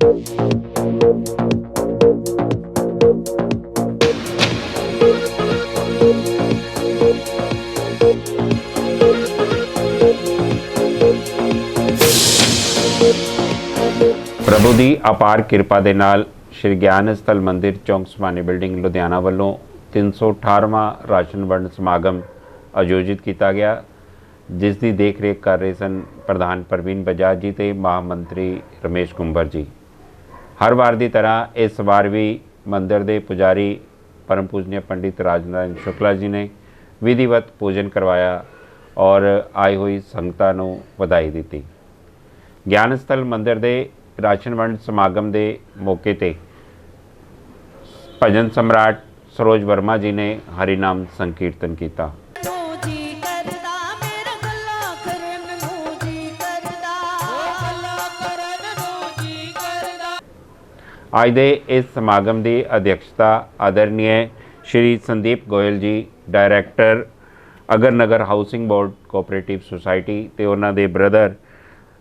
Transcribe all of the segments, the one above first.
प्रभु की अपार किरपा के नाल श्री ज्ञान स्थल मंदिर चौंक समानी बिल्डिंग लुधियाना वालों 318वां राशन वंड समागम आयोजित किया गया, जिसकी देख रेख कर रहे सन प्रधान प्रवीण बजाज जी ते महामंत्री रमेश कुंबर जी। हर बार की तरह इस बार भी मंदिर के पुजारी परम पूजनीय पंडित राजनारायण शुक्ला जी ने विधिवत पूजन करवाया और आई हुई संगतां नूं वधाई दी। ज्ञान स्थल मंदिर के राशन वंड समागम के मौके ते भजन सम्राट सरोज वर्मा जी ने हरिनाम संकीर्तन किया। आज दे इस समागम की अध्यक्षता आदरणीय Shri Sandeep Goyal ji, director Agarnagar housing board cooperative society ते उन्हां दे ब्रदर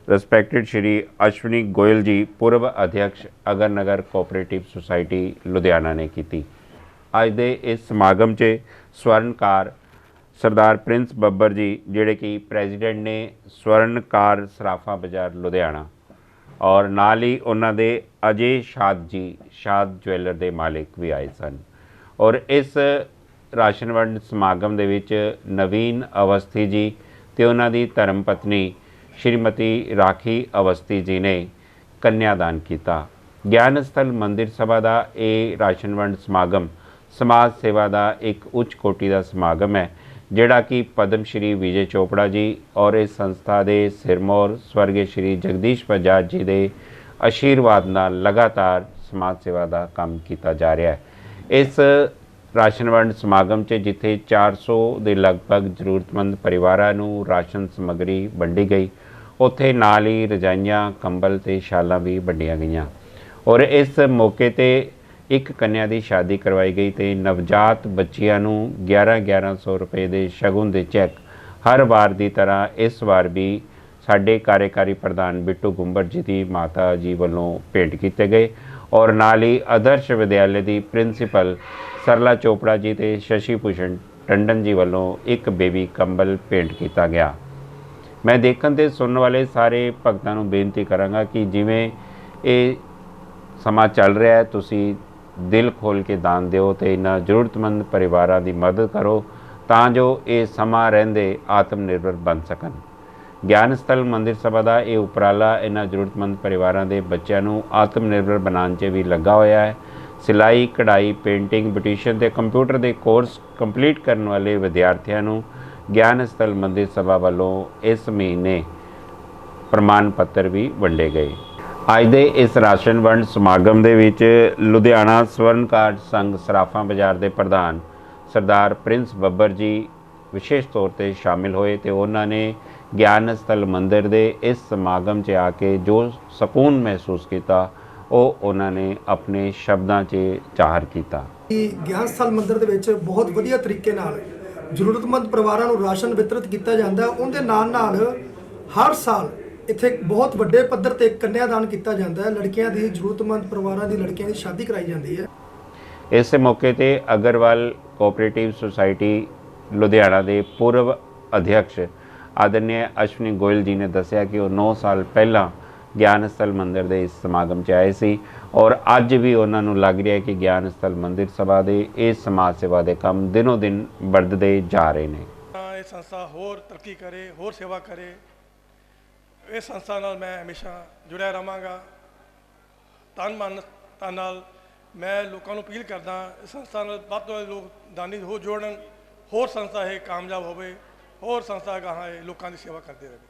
रिस्पैक्टेड श्री अश्विनी गोयल जी, पूर्व अध्यक्ष अगरनगर कोऑपरेटिव सोसाइटी लुधियाना ने की। अज दे इस समागम च स्वर्णकार सरदार प्रिंस बब्बर जी, जिहड़े कि प्रेजिडेंट ने स्वर्णकार सराफा बाजार लुधियाना, और नाल ही उन्हां दे अजय शाद जी, शाद ज्वैलर के मालिक भी आए सन। और इस राशन वंड समागम दे विच नवीन अवस्थी जी ते उन्हां दी धर्म पत्नी श्रीमती राखी अवस्थी जी ने कन्यादान किया। ज्ञान स्थल मंदिर सभा का यह राशन वंड समागम समाज सेवा का एक उच्च कोटि का समागम है, जिहड़ा कि पद्म श्री विजय चोपड़ा जी और इस संस्था के सिरमौर स्वर्गीय श्री जगदीश बजाज जी के आशीर्वाद नाल लगातार समाज सेवा का काम किया जा रहा है। इस राशन वंड समागम च जिथे 400 के लगभग जरूरतमंद परिवारों नूं राशन समग्री वंडी गई, उत्थे नाल ही रजाइयां, कंबल ते शालां भी वंडियां गईयां। और इस मौके ते एक कन्या की शादी करवाई गई ते नवजात बच्चियां नूं 1100 रुपए के शगुन के चैक हर बार की तरह इस बार भी साडे कार्यकारी प्रधान बिट्टू गुंबर जी की माता जी वालों भेंट किए गए। और नाल ही आदर्श विद्यालय की प्रिंसीपल सरला चोपड़ा जी ते शशि भूषण टंडन जी वालों एक बेबी कंबल भेंट किया गया। मैं देखने ते सुनने वाले सारे भगतां नूं बेनती करांगा कि जिवें ये समा चल रहा है, तुसी दिल खोल के दान दिओ ते इन्हां जरूरतमंद परिवारां दी मदद करो, तां जो ये समा रहिंदे आत्मनिर्भर बन सकन। ज्ञान स्थल मंदिर सभा का यह उपराला इन्हां जरूरतमंद परिवारां दे बच्चों नूं आत्मनिर्भर बनाने च भी लगा होया है। सिलाई, कढ़ाई, पेंटिंग, ब्यूटिशियन ते कंप्यूटर के कोर्स कंप्लीट करने वाले विद्यार्थियों नूं ज्ञान स्थल मंदिर सभा वालों इस महीने प्रमाण पत्र भी वंडे गए। अज दे इस राशन वंड समागम दे विच लुधियाना स्वर्णकार संघ सराफा बाजार के प्रधान सरदार प्रिंस बब्बर जी विशेष तौर पर शामिल होए ते उन्होंने ज्ञान स्थल मंदिर के इस समागम च आके जो सकून महसूस किया वो उन्होंने अपने शब्दों से जाहिर किया। ज्ञान स्थल मंदिर दे विच बहुत वधिया तरीके नाल जरूरतमंद परिवारों को राशन वितरित किया जाता है। उनके नाल हर साल इत्थे बहुत वड्डे पद्धर ते कन्यादान किया जाता है। लड़कियां दी जरूरतमंद परिवारों की लड़कियां की शादी कराई जाती है। इस मौके ते अग्रवाल कोऑपरेटिव सोसाइटी लुधियाना के पूर्व अध्यक्ष आदरणीय अश्विनी गोयल जी ने दसिया कि वो 9 साल पहला ज्ञान स्थल मंदिर के इस समागम च आए सी और अज भी उन्होंने लग रहा है कि ज्ञान स्थल मंदिर सभा के इस समाज सेवा के काम दिनों दिन बढ़ते जा रहे हैं। ये संस्था होर तरक्की करे, होर सेवा करे। इस संस्था नाल मैं हमेशा जुड़िया रहांगा। तन मन तन नाल मैं लोगों को अपील करदा इस संस्था नाल वध तो वध लोग दानी हो जोड़न, होर संस्था है कामयाब होवे, होर संस्था गाहां लोगों की सेवा करते रहे।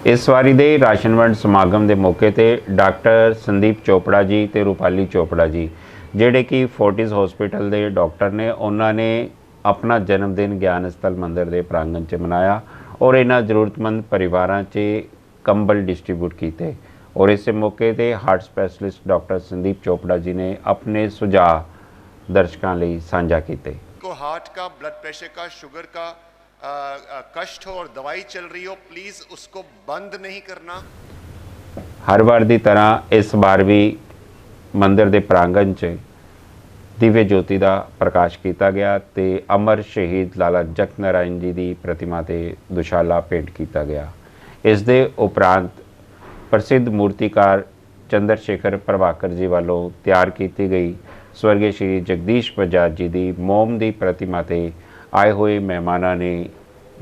इस वारी दे राशन वंड समागम के मौके ते डॉक्टर संदीप चोपड़ा जी ते रूपाली चोपड़ा जी, जिहड़े कि फोर्टिस हॉस्पिटल के डॉक्टर ने, उन्होंने अपना जन्मदिन ज्ञान स्थल मंदिर के प्रांगण च मनाया और इन्हां जरूरतमंद परिवारों च कंबल डिस्ट्रीब्यूट किए। और इस मौके ते heart specialist doctor Sandeep Chopra ji ने अपने सुझाव दर्शकों लिए साझा किए। को हार्ट का, ब्लड प्रेशर का, शुगर का कष्ट हो और दवाई चल रही हो, प्लीज़ उसको बंद नहीं करना। हर बार की तरह इस बार भी मंदिर के प्रांगण च दिव्य ज्योति का प्रकाश किया गया तो अमर शहीद लाला जगत नारायण जी की प्रतिमा ते दुशाला भेंट किया गया। इस दे उपरांत प्रसिद्ध मूर्तिकार चंद्रशेखर प्रभाकर जी वालों तैयार की गई स्वर्गीय श्री जगदीश बजाज जी की मोम की प्रतिमा ते आए हुए मेहमानों ने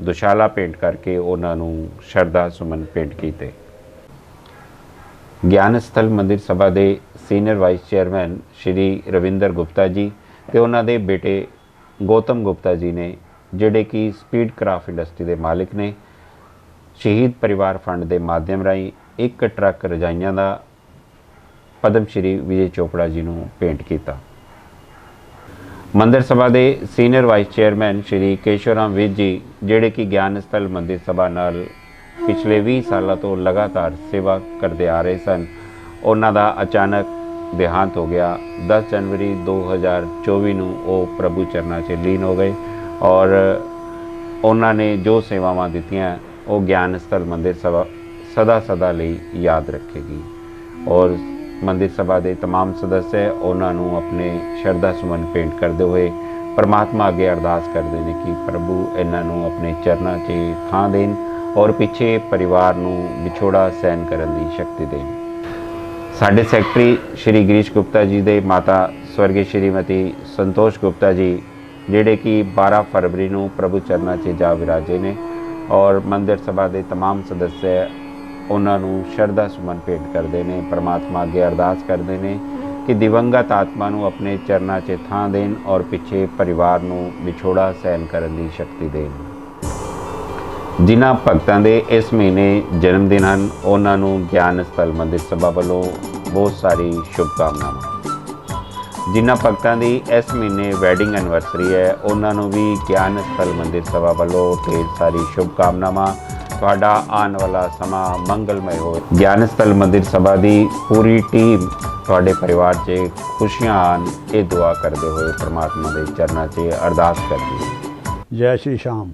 दुशाला भेंट करके उन्होंने शरधा सुमन भेंट किए। ज्ञान स्थल मंदिर सभा के senior vice chairman Shri Ravinder Gupta ji ते उन्होंने बेटे गौतम गुप्ता जी ने जिहड़े कि स्पीड क्राफ्ट इंडस्ट्री के मालिक ने शहीद परिवार फंड के माध्यम राही एक ट्रक रजाइयां का पद्म श्री विजय चोपड़ा जी को भेंट किया। मंदिर सभा के senior vice chairman Shri Keshavram Vij ji जिहड़े कि ज्ञान स्थल मंदिर सभा नाल पिछले 20 सालों तो लगातार सेवा करते आ रहे सन, उन्हों का अचानक देहांत हो गया। 10 जनवरी 2024 को वो प्रभु चरणों से लीन हो गए और उन्होंने जो सेवावां दित्तियां वो ज्ञान स्थल मंदिर सभा सदा सदा लई याद रखेगी और मंदिर सभा के तमाम सदस्य उन्होंने अपने शरधा सुमन भेंट करते हुए परमात्मा अगे अरदास करते हैं कि प्रभु इन्हों अपने चरणों से थां देन और पिछे परिवार नूं विछोड़ा सहन करने की शक्ति दें। साडे सैकटरी श्री गिरीश गुप्ता जी दे माता स्वर्गीय श्रीमती संतोष गुप्ता जी जिहड़े कि 12 फरवरी नूं प्रभु चरणों से जा विराजे ने और मंदिर सभा के तमाम सदस्य उन्होंने शरधा सुमन भेंट करते हैं, परमात्मा अगे अरदास करते हैं कि दिवंगत आत्मा नूं अपने चरणों से थां देन और पिछे परिवार नूं विछोड़ा सहन करने की शक्ति देन। जिन्हां भगतां दे इस महीने जन्मदिन हैं उन्होंने ज्ञान स्थल मंदिर सभा वालों बहुत सारी शुभकामनावां। जिन्हां भगतां दी इस महीने वैडिंग एनिवर्सरी है उन्होंने भी ज्ञान स्थल मंदिर सभा वालों ढेर सारी शुभकामनावां। तुहाडा आने वाला समा मंगलमय हो। ज्ञान स्थल मंदिर सभा की पूरी टीम तुहाडे परिवार से खुशियां आन ये दुआ करते हुए परमात्मा के चरणों से अरदास करती है। जय श्री श्याम।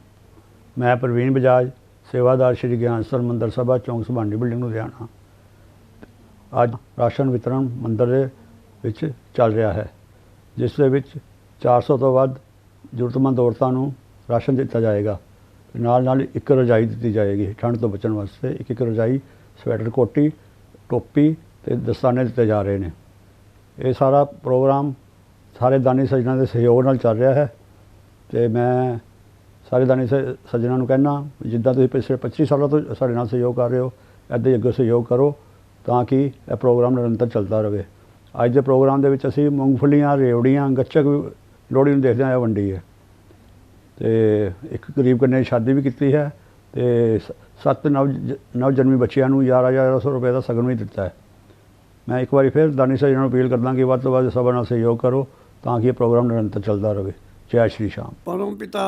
मैं प्रवीण बजाज सेवादार श्री ज्ञान स्थल मंदिर सभा चौंक संभानी बिल्डिंग लुधियाना। अज राशन वितरण मंदिर दे विच चल रहा है जिस दे विच 400 तो वध जरूरतमंद औरतों नूं राशन दिता जाएगा। नाल नाल एक रजाई दी जाएगी ठंड तो बचने वास्ते। एक रजाई स्वेटर कोटी टोपी ते दस्ताने दिते जा रहे हैं। ये सारा प्रोग्राम सारे दानी सज्जना के सहयोग नाल चल रहा है तो मैं सारे दानी सज्जना नूं कहना जिद्दां तुसीं पिछले 25 सालों तो साडे नाल सहयोग कर रहे हो इदां ही अग्गे सहयोग करो ताकि यह प्रोग्राम निरंतर चलता रहे। अज के प्रोग्राम दे विच असीं मूंगफलियां रेवड़ियां गच्चक लोहड़ी नूं देखदे आए वंडी है तो एक गरीब कन्या की शादी भी की है तो 7 नव जन्मी बच्चियां नूं 1100 रुपए का सगन भी दिता है। मैं एक बार फिर दानी सज्जना अपील करदा कि वध तो वध सभा नाल सहयोग करो ताकि यह प्रोग्राम निरंतर चलता रहे। जय श्री श्याम। परम पिता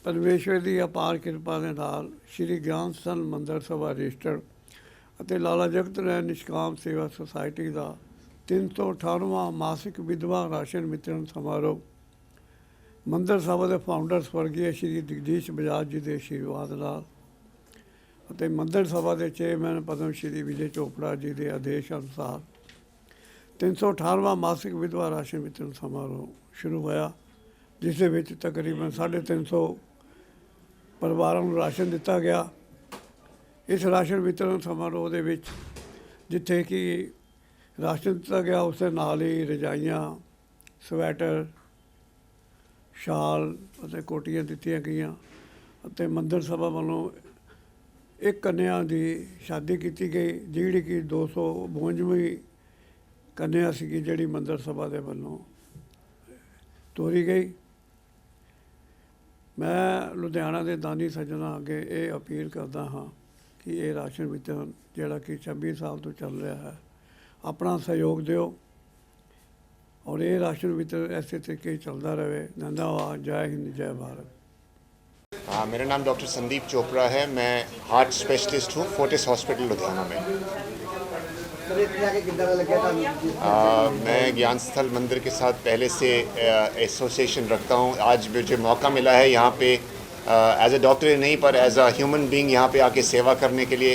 परमेश्वर की अपार किरपा के नाल श्री ज्ञान स्थल मंदिर सभा रजिस्टर्ड ਅਤੇ लाला जगत नारायण निष्काम सेवा सोसाइटी का 318वां मासिक विधवा राशन वितरण समारोह मंदिर सभा के फाउंडर स्वर्गीय श्री जगदीश बजाज जी के आशीर्वाद नाल ਅਤੇ मंदिर सभा के चेयरमैन पद्म श्री विजय चोपड़ा जी के आदेश अनुसार 318वां मासिक विधवा राशन वितरण समारोह शुरू होया जिस दे विच तकरीबन 350 परिवारों को राशन दिता गया। इस राशन वितरण समारोह के विच जिथे कि राशन दिता गया उस दे नाल ही रजाइयां स्वेटर शाल और कोटियां दित्तियां गईयां ਅਤੇ मंदिर सभा वालों एक कन्या की शादी की गई जिहड़ी कि 252वीं कन्या सी जिहड़ी मंदिर सभा के वालों ਤੋਰੀ गई। मैं लुधियाना के दानी सज्जना अगे ये अपील करता हाँ कि ये राशन वितरण जोड़ा कि 26 साल तो चल रहा है अपना सहयोग दिओ और ये राशन वितरण ऐसे तरीके चलता रहे। धन्यवाद। जय हिंद जय भारत। मेरा नाम डॉक्टर संदीप चोपड़ा है। मैं हार्ट स्पेशलिस्ट हूँ फोर्टिस हॉस्पिटल लुधियाना में। मैं ज्ञान स्थल मंदिर के साथ पहले से एसोसिएशन रखता हूँ। आज मुझे मौका मिला है यहाँ पे एज ए डॉक्टर नहीं पर एज अ ह्यूमन बीइंग यहाँ पे आके सेवा करने के लिए,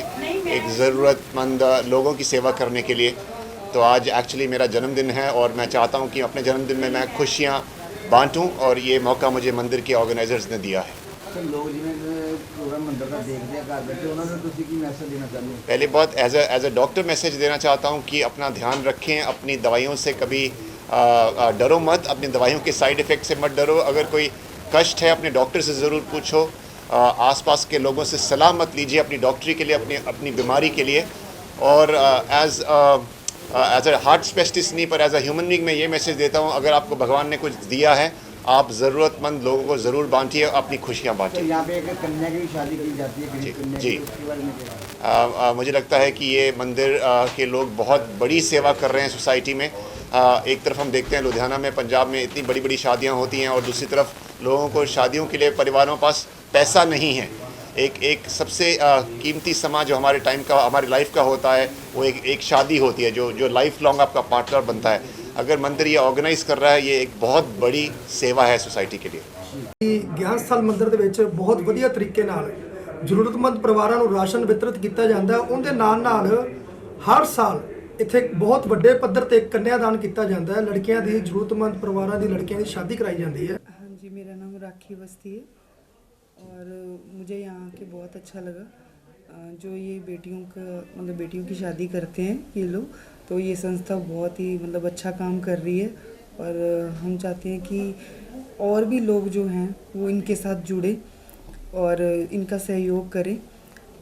एक ज़रूरतमंद लोगों की सेवा करने के लिए। तो आज एक्चुअली मेरा जन्मदिन है और मैं चाहता हूँ कि अपने जन्मदिन में मैं खुशियाँ बांटूं और ये मौका मुझे मंदिर के ऑर्गेनाइजर्स ने दिया है। लोग जिन्हें प्रोग्राम मंदिर का देखते हैं घर बैठे उन्होंने तुसी की मैसेज देना चाहते हो? पहले बहुत एज ए डॉक्टर मैसेज देना चाहता हूँ कि अपना ध्यान रखें, अपनी दवाइयों से कभी डरो मत, अपनी दवाइयों के साइड इफ़ेक्ट से मत डरो। अगर कोई कष्ट है अपने डॉक्टर से ज़रूर पूछो, आसपास के लोगों से सलाह मत लीजिए अपनी डॉक्टरी के लिए, अपनी बीमारी के लिए। और एज ए हार्ट स्पेशलिस्ट नहीं पर एज ए ह्यूमन बीइंग मैं ये मैसेज देता हूँ, अगर आपको भगवान ने कुछ दिया है आप ज़रूरतमंद लोगों को ज़रूर बांटिए, अपनी खुशियाँ तो बांटिए। यहाँ पे एक कन्या की शादी की जाती है, गरीब कन्या जी। की, उसके बारे में क्या? मुझे लगता है कि ये मंदिर के लोग बहुत बड़ी सेवा कर रहे हैं सोसाइटी में। एक तरफ हम देखते हैं लुधियाना में, पंजाब में इतनी बड़ी बड़ी शादियां होती हैं और दूसरी तरफ लोगों को शादियों के लिए परिवारों के पास पैसा नहीं है। एक सबसे कीमती समा जो हमारे टाइम का, हमारी लाइफ का होता है वो एक शादी होती है जो लाइफ लॉन्ग आपका पार्टनर बनता है। अगर मंदिर ये ऑर्गेनाइज कर रहा है ये एक बहुत बड़ी सेवा है सोसाइटी के लिए। ਗਿਆਨ ਸਥਲ ਮੰਦਿਰ ਦੇ ਵਿੱਚ ਬਹੁਤ ਵਧੀਆ ਤਰੀਕੇ ਨਾਲ ਜ਼ਰੂਰਤਮੰਦ ਪਰਿਵਾਰਾਂ ਨੂੰ ਰਾਸ਼ਨ ਵਿਤਰਿਤ ਕੀਤਾ ਜਾਂਦਾ ਹੈ। ਉਹਦੇ ਨਾਲ ਹਰ ਸਾਲ ਇੱਥੇ ਬਹੁਤ ਵੱਡੇ ਪੱਧਰ ਤੇ ਕੰਨਿਆਦਾਨ ਕੀਤਾ ਜਾਂਦਾ ਹੈ। ਲੜਕੀਆਂ ਦੀ, ਜ਼ਰੂਰਤਮੰਦ ਪਰਿਵਾਰਾਂ ਦੀ ਲੜਕੀਆਂ ਦੀ ਸ਼ਾਦੀ कराई जाती है। हाँ जी, मेरा नाम राखी अवस्थी है और मुझे यहाँ के बहुत अच्छा लगा। जो ये बेटियों का मतलब बेटियों की शादी करते हैं ये लोग, तो ये संस्था बहुत ही मतलब अच्छा काम कर रही है और हम चाहते हैं कि और भी लोग जो हैं वो इनके साथ जुड़े और इनका सहयोग करें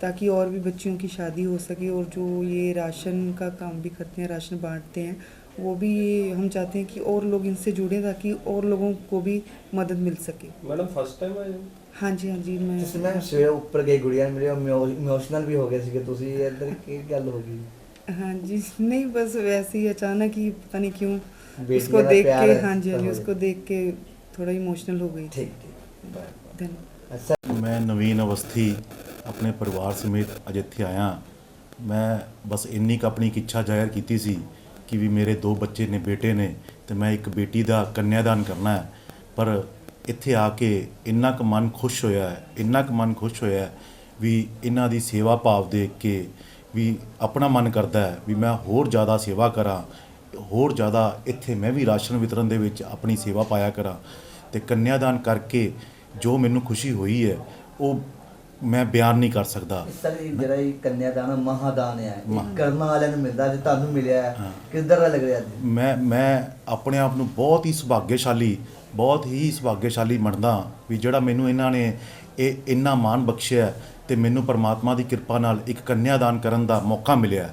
ताकि और भी बच्चियों की शादी हो सके। और जो ये राशन का काम भी करते हैं, राशन बांटते हैं, वो भी ये हम चाहते हैं कि और लोग इनसे जुड़ें ताकि और लोगों को भी मदद मिल सके। मैडम फर्स्ट टाइम आए हो? हाँ जी, हाँ जी। मैं ਤੁਸੀਂ ਮੈਂ ਸਵੇਰੇ ਉੱਪਰ ਗਈ ਗੁੜੀਆ ਮੇਰੇ ਇਮੋਸ਼ਨਲ ਵੀ ਹੋ ਗਏ ਸੀ ਕਿ ਤੁਸੀਂ ਇੱਧਰ ਕੀ ਗੱਲ ਹੋ ਗਈ? हाँ जी, नहीं बस वैसे ही अचानक ही पता नहीं क्यों बेटियों उसको का देख प्यार के, है, हाँ जी, हाँ जी, हो उसको देख के थोड़ा इमोशनल हो गई थी। ठीक ठीक। धन्यवाद। अच्छा, मैं नवीन अवस्थी अपने परिवार समेत अज इत्थे आया। मैं बस इन्नी क अपनी एक इच्छा जाहिर की सी कि भी मेरे 2 बच्चे ने, बेटे ने, तो मैं एक बेटी का कन्यादान करना है। पर इत्थे आके इन्ना क मन खुश होया है, इन्ना क मन खुश होया है भी इन्हां दी सेवा भाव देख के भी अपना मन करता है भी मैं होर ज़्यादा सेवा करा, होर ज़्यादा इत्थे मैं भी राशन वितरण दे विच अपनी सेवा पाया करा। ते कन्यादान करके जो मैनू खुशी हुई है वो मैं बयान नहीं कर सकता। ਇਸ ਤਰ੍ਹਾਂ ਜਿਹੜਾ ਇਹ ਕੰਨਿਆਦਾਨ ਮਹਾਦਾਨ ਹੈ ਇਹ ਕਰਨ ਵਾਲਿਆਂ ਨੂੰ ਮਿਲਦਾ, ਜੇ ਤੁਹਾਨੂੰ ਮਿਲਿਆ ਹੈ ਕਿੱਦਾਂ ਦਾ ਲੱਗ ਰਿਹਾ ਜੀ? ਮੈਂ ਆਪਣੇ ਆਪ ਨੂੰ ਬਹੁਤ ਹੀ ਸੁਭਾਗਿਆਸ਼ਾਲੀ, ਬਹੁਤ ਹੀ ਸੁਭਾਗਿਆਸ਼ਾਲੀ ਮੰਨਦਾ ਵੀ ਜਿਹੜਾ ਮੈਨੂੰ ਇਹਨਾਂ ਨੇ ਇਹ ਇੰਨਾ ਮਾਣ ਬਖਸ਼ਿਆ ਤੇ ਮੈਨੂੰ ਪਰਮਾਤਮਾ ਦੀ ਕਿਰਪਾ ਨਾਲ ਇੱਕ ਕੰਨਿਆਦਾਨ ਕਰਨ ਦਾ ਮੌਕਾ ਮਿਲਿਆ।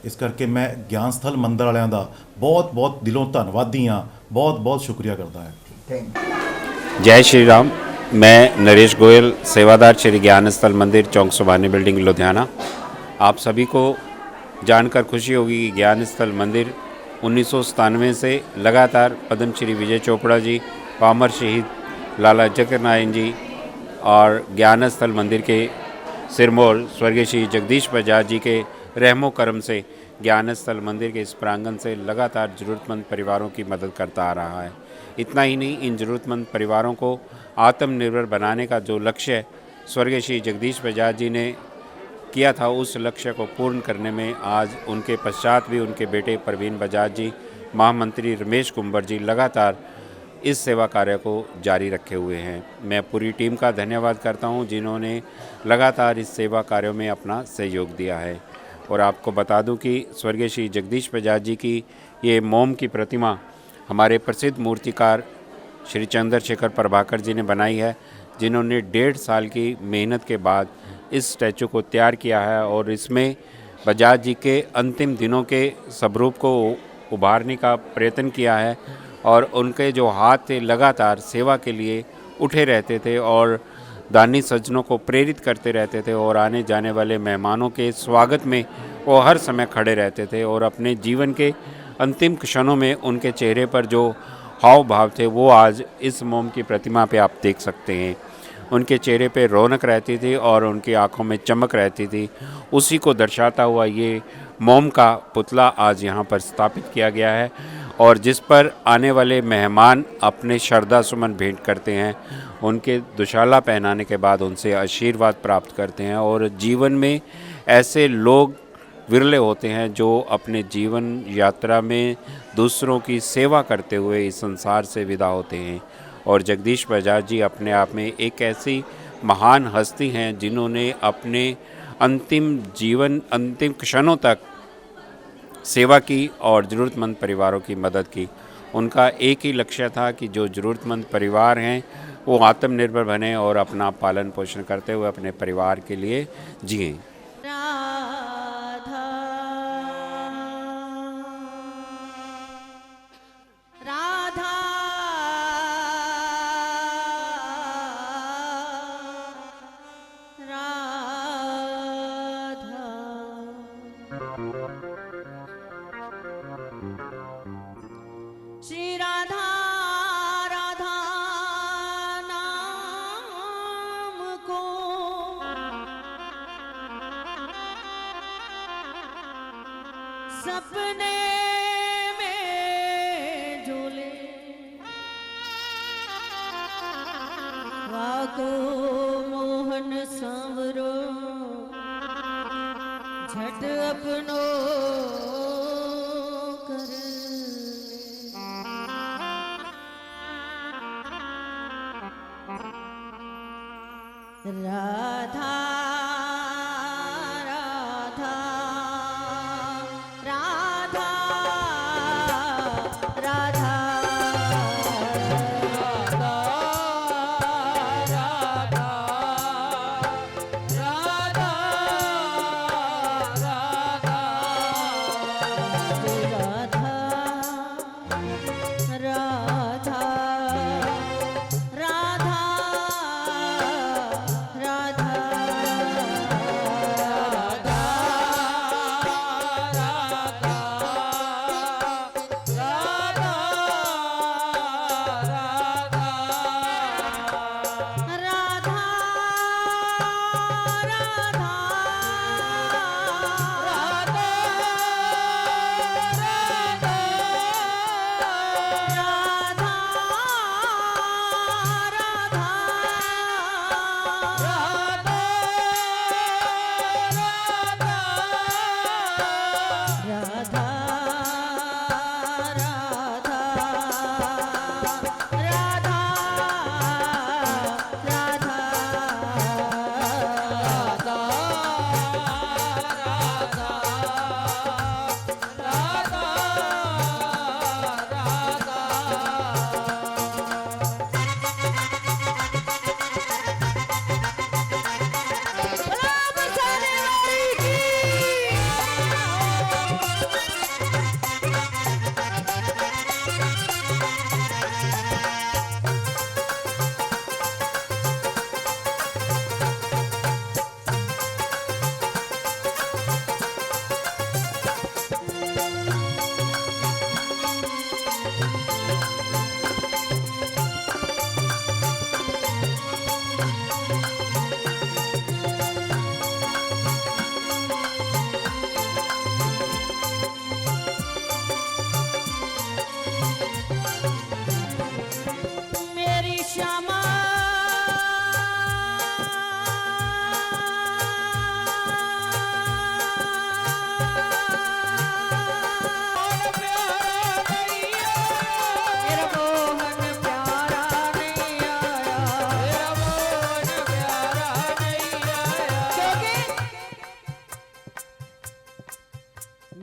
ਇਸ ਕਰਕੇ ਮੈਂ ਗਿਆਨ ਸਥਲ ਮੰਦਰ ਵਾਲਿਆਂ ਦਾ ਬਹੁਤ ਬਹੁਤ ਦਿਲੋਂ ਧੰਨਵਾਦੀ ਹਾਂ, ਬਹੁਤ ਬਹੁਤ ਸ਼ੁਕਰੀਆ ਕਰਦਾ ਹਾਂ। Thank you. जय श्री राम। मैं नरेश गोयल, सेवादार श्री ज्ञान स्थल मंदिर, चौक सुबानी बिल्डिंग, लुधियाना। आप सभी को जानकर खुशी होगी कि ज्ञान स्थल मंदिर 1997 से लगातार पद्म श्री विजय चोपड़ा जी, पामर शहीद लाला जकर नारायण जी और ज्ञान स्थल मंदिर के सिरमौर स्वर्गीय श्री जगदीश बजाज जी के रहमो करम से ज्ञान स्थल मंदिर के इस प्रांगण से लगातार ज़रूरतमंद परिवारों की मदद करता आ रहा है। इतना ही नहीं, इन ज़रूरतमंद परिवारों को आत्मनिर्भर बनाने का जो लक्ष्य स्वर्गीय श्री जगदीश बजाज जी ने किया था, उस लक्ष्य को पूर्ण करने में आज उनके पश्चात भी उनके बेटे प्रवीण बजाज जी, महामंत्री रमेश कुंवर जी लगातार इस सेवा कार्य को जारी रखे हुए हैं। मैं पूरी टीम का धन्यवाद करता हूं जिन्होंने लगातार इस सेवा कार्यों में अपना सहयोग दिया है। और आपको बता दूं कि स्वर्गीय श्री जगदीश बजाज जी की ये मोम की प्रतिमा हमारे प्रसिद्ध मूर्तिकार श्री चंद्रशेखर प्रभाकर जी ने बनाई है, जिन्होंने 1.5 साल की मेहनत के बाद इस स्टैचू को तैयार किया है और इसमें बजाज जी के अंतिम दिनों के स्वरूप को उभारने का प्रयत्न किया है। और उनके जो हाथ थे लगातार सेवा के लिए उठे रहते थे और दानी सज्जनों को प्रेरित करते रहते थे और आने जाने वाले मेहमानों के स्वागत में वो हर समय खड़े रहते थे। और अपने जीवन के अंतिम क्षणों में उनके चेहरे पर जो हाव भाव थे वो आज इस मोम की प्रतिमा पे आप देख सकते हैं। उनके चेहरे पे रौनक रहती थी और उनकी आंखों में चमक रहती थी। उसी को दर्शाता हुआ ये मोम का पुतला आज यहाँ पर स्थापित किया गया है और जिस पर आने वाले मेहमान अपने श्रद्धा सुमन भेंट करते हैं, उनके दुशाला पहनाने के बाद उनसे आशीर्वाद प्राप्त करते हैं। और जीवन में ऐसे लोग विरले होते हैं जो अपने जीवन यात्रा में दूसरों की सेवा करते हुए इस संसार से विदा होते हैं। और जगदीश बजाज जी अपने आप में एक ऐसी महान हस्ती हैं जिन्होंने अपने अंतिम क्षणों तक सेवा की और ज़रूरतमंद परिवारों की मदद की। उनका एक ही लक्ष्य था कि जो ज़रूरतमंद परिवार हैं वो आत्मनिर्भर बने और अपना पालन पोषण करते हुए अपने परिवार के लिए जिएं। श्री राधा राधा नाम को सपने में झूले वाको मोहन सांवरो झट अपनो राधा राधा राधा राधा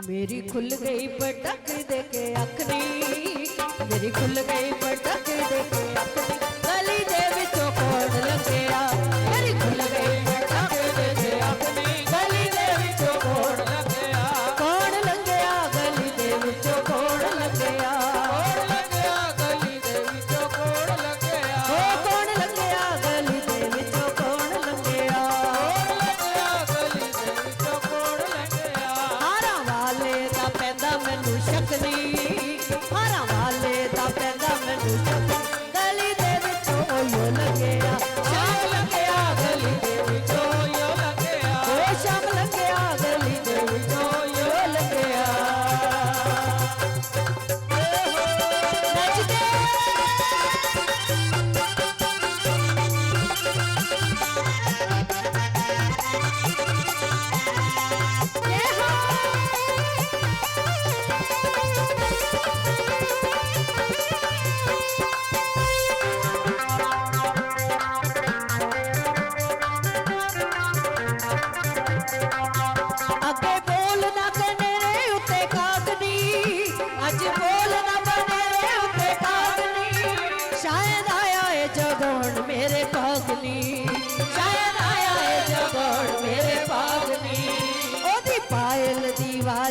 मेरी खुल गई पटक दे के अखनी, मेरी खुल गई पटक दे के अखनी, गली दे विचों कोड़ लग्या। मेरी खुल गई पटक दे के अखनी, गली दे विचों कोड़ लग्या। कोड़ लग्या गली दे विचों कोड़ लग्या। कोड़ लग्या गली दे विचों कोड़ लग्या। ओ कोड़ लग्या गली दे विचों कोड़ लग्या। कोड़ लग्या गली दे विचों कोड़ लग्या। हारा वाले दा पैंदा मैनू शक नहीं, हारा वाले दा पैंदा मैनू शक नहीं। गली दे विचों ओयो लग्या। शाम लग्या गली दे विचों ओयो लग्या। ओ शाम लग्या गली दे विचों ओयो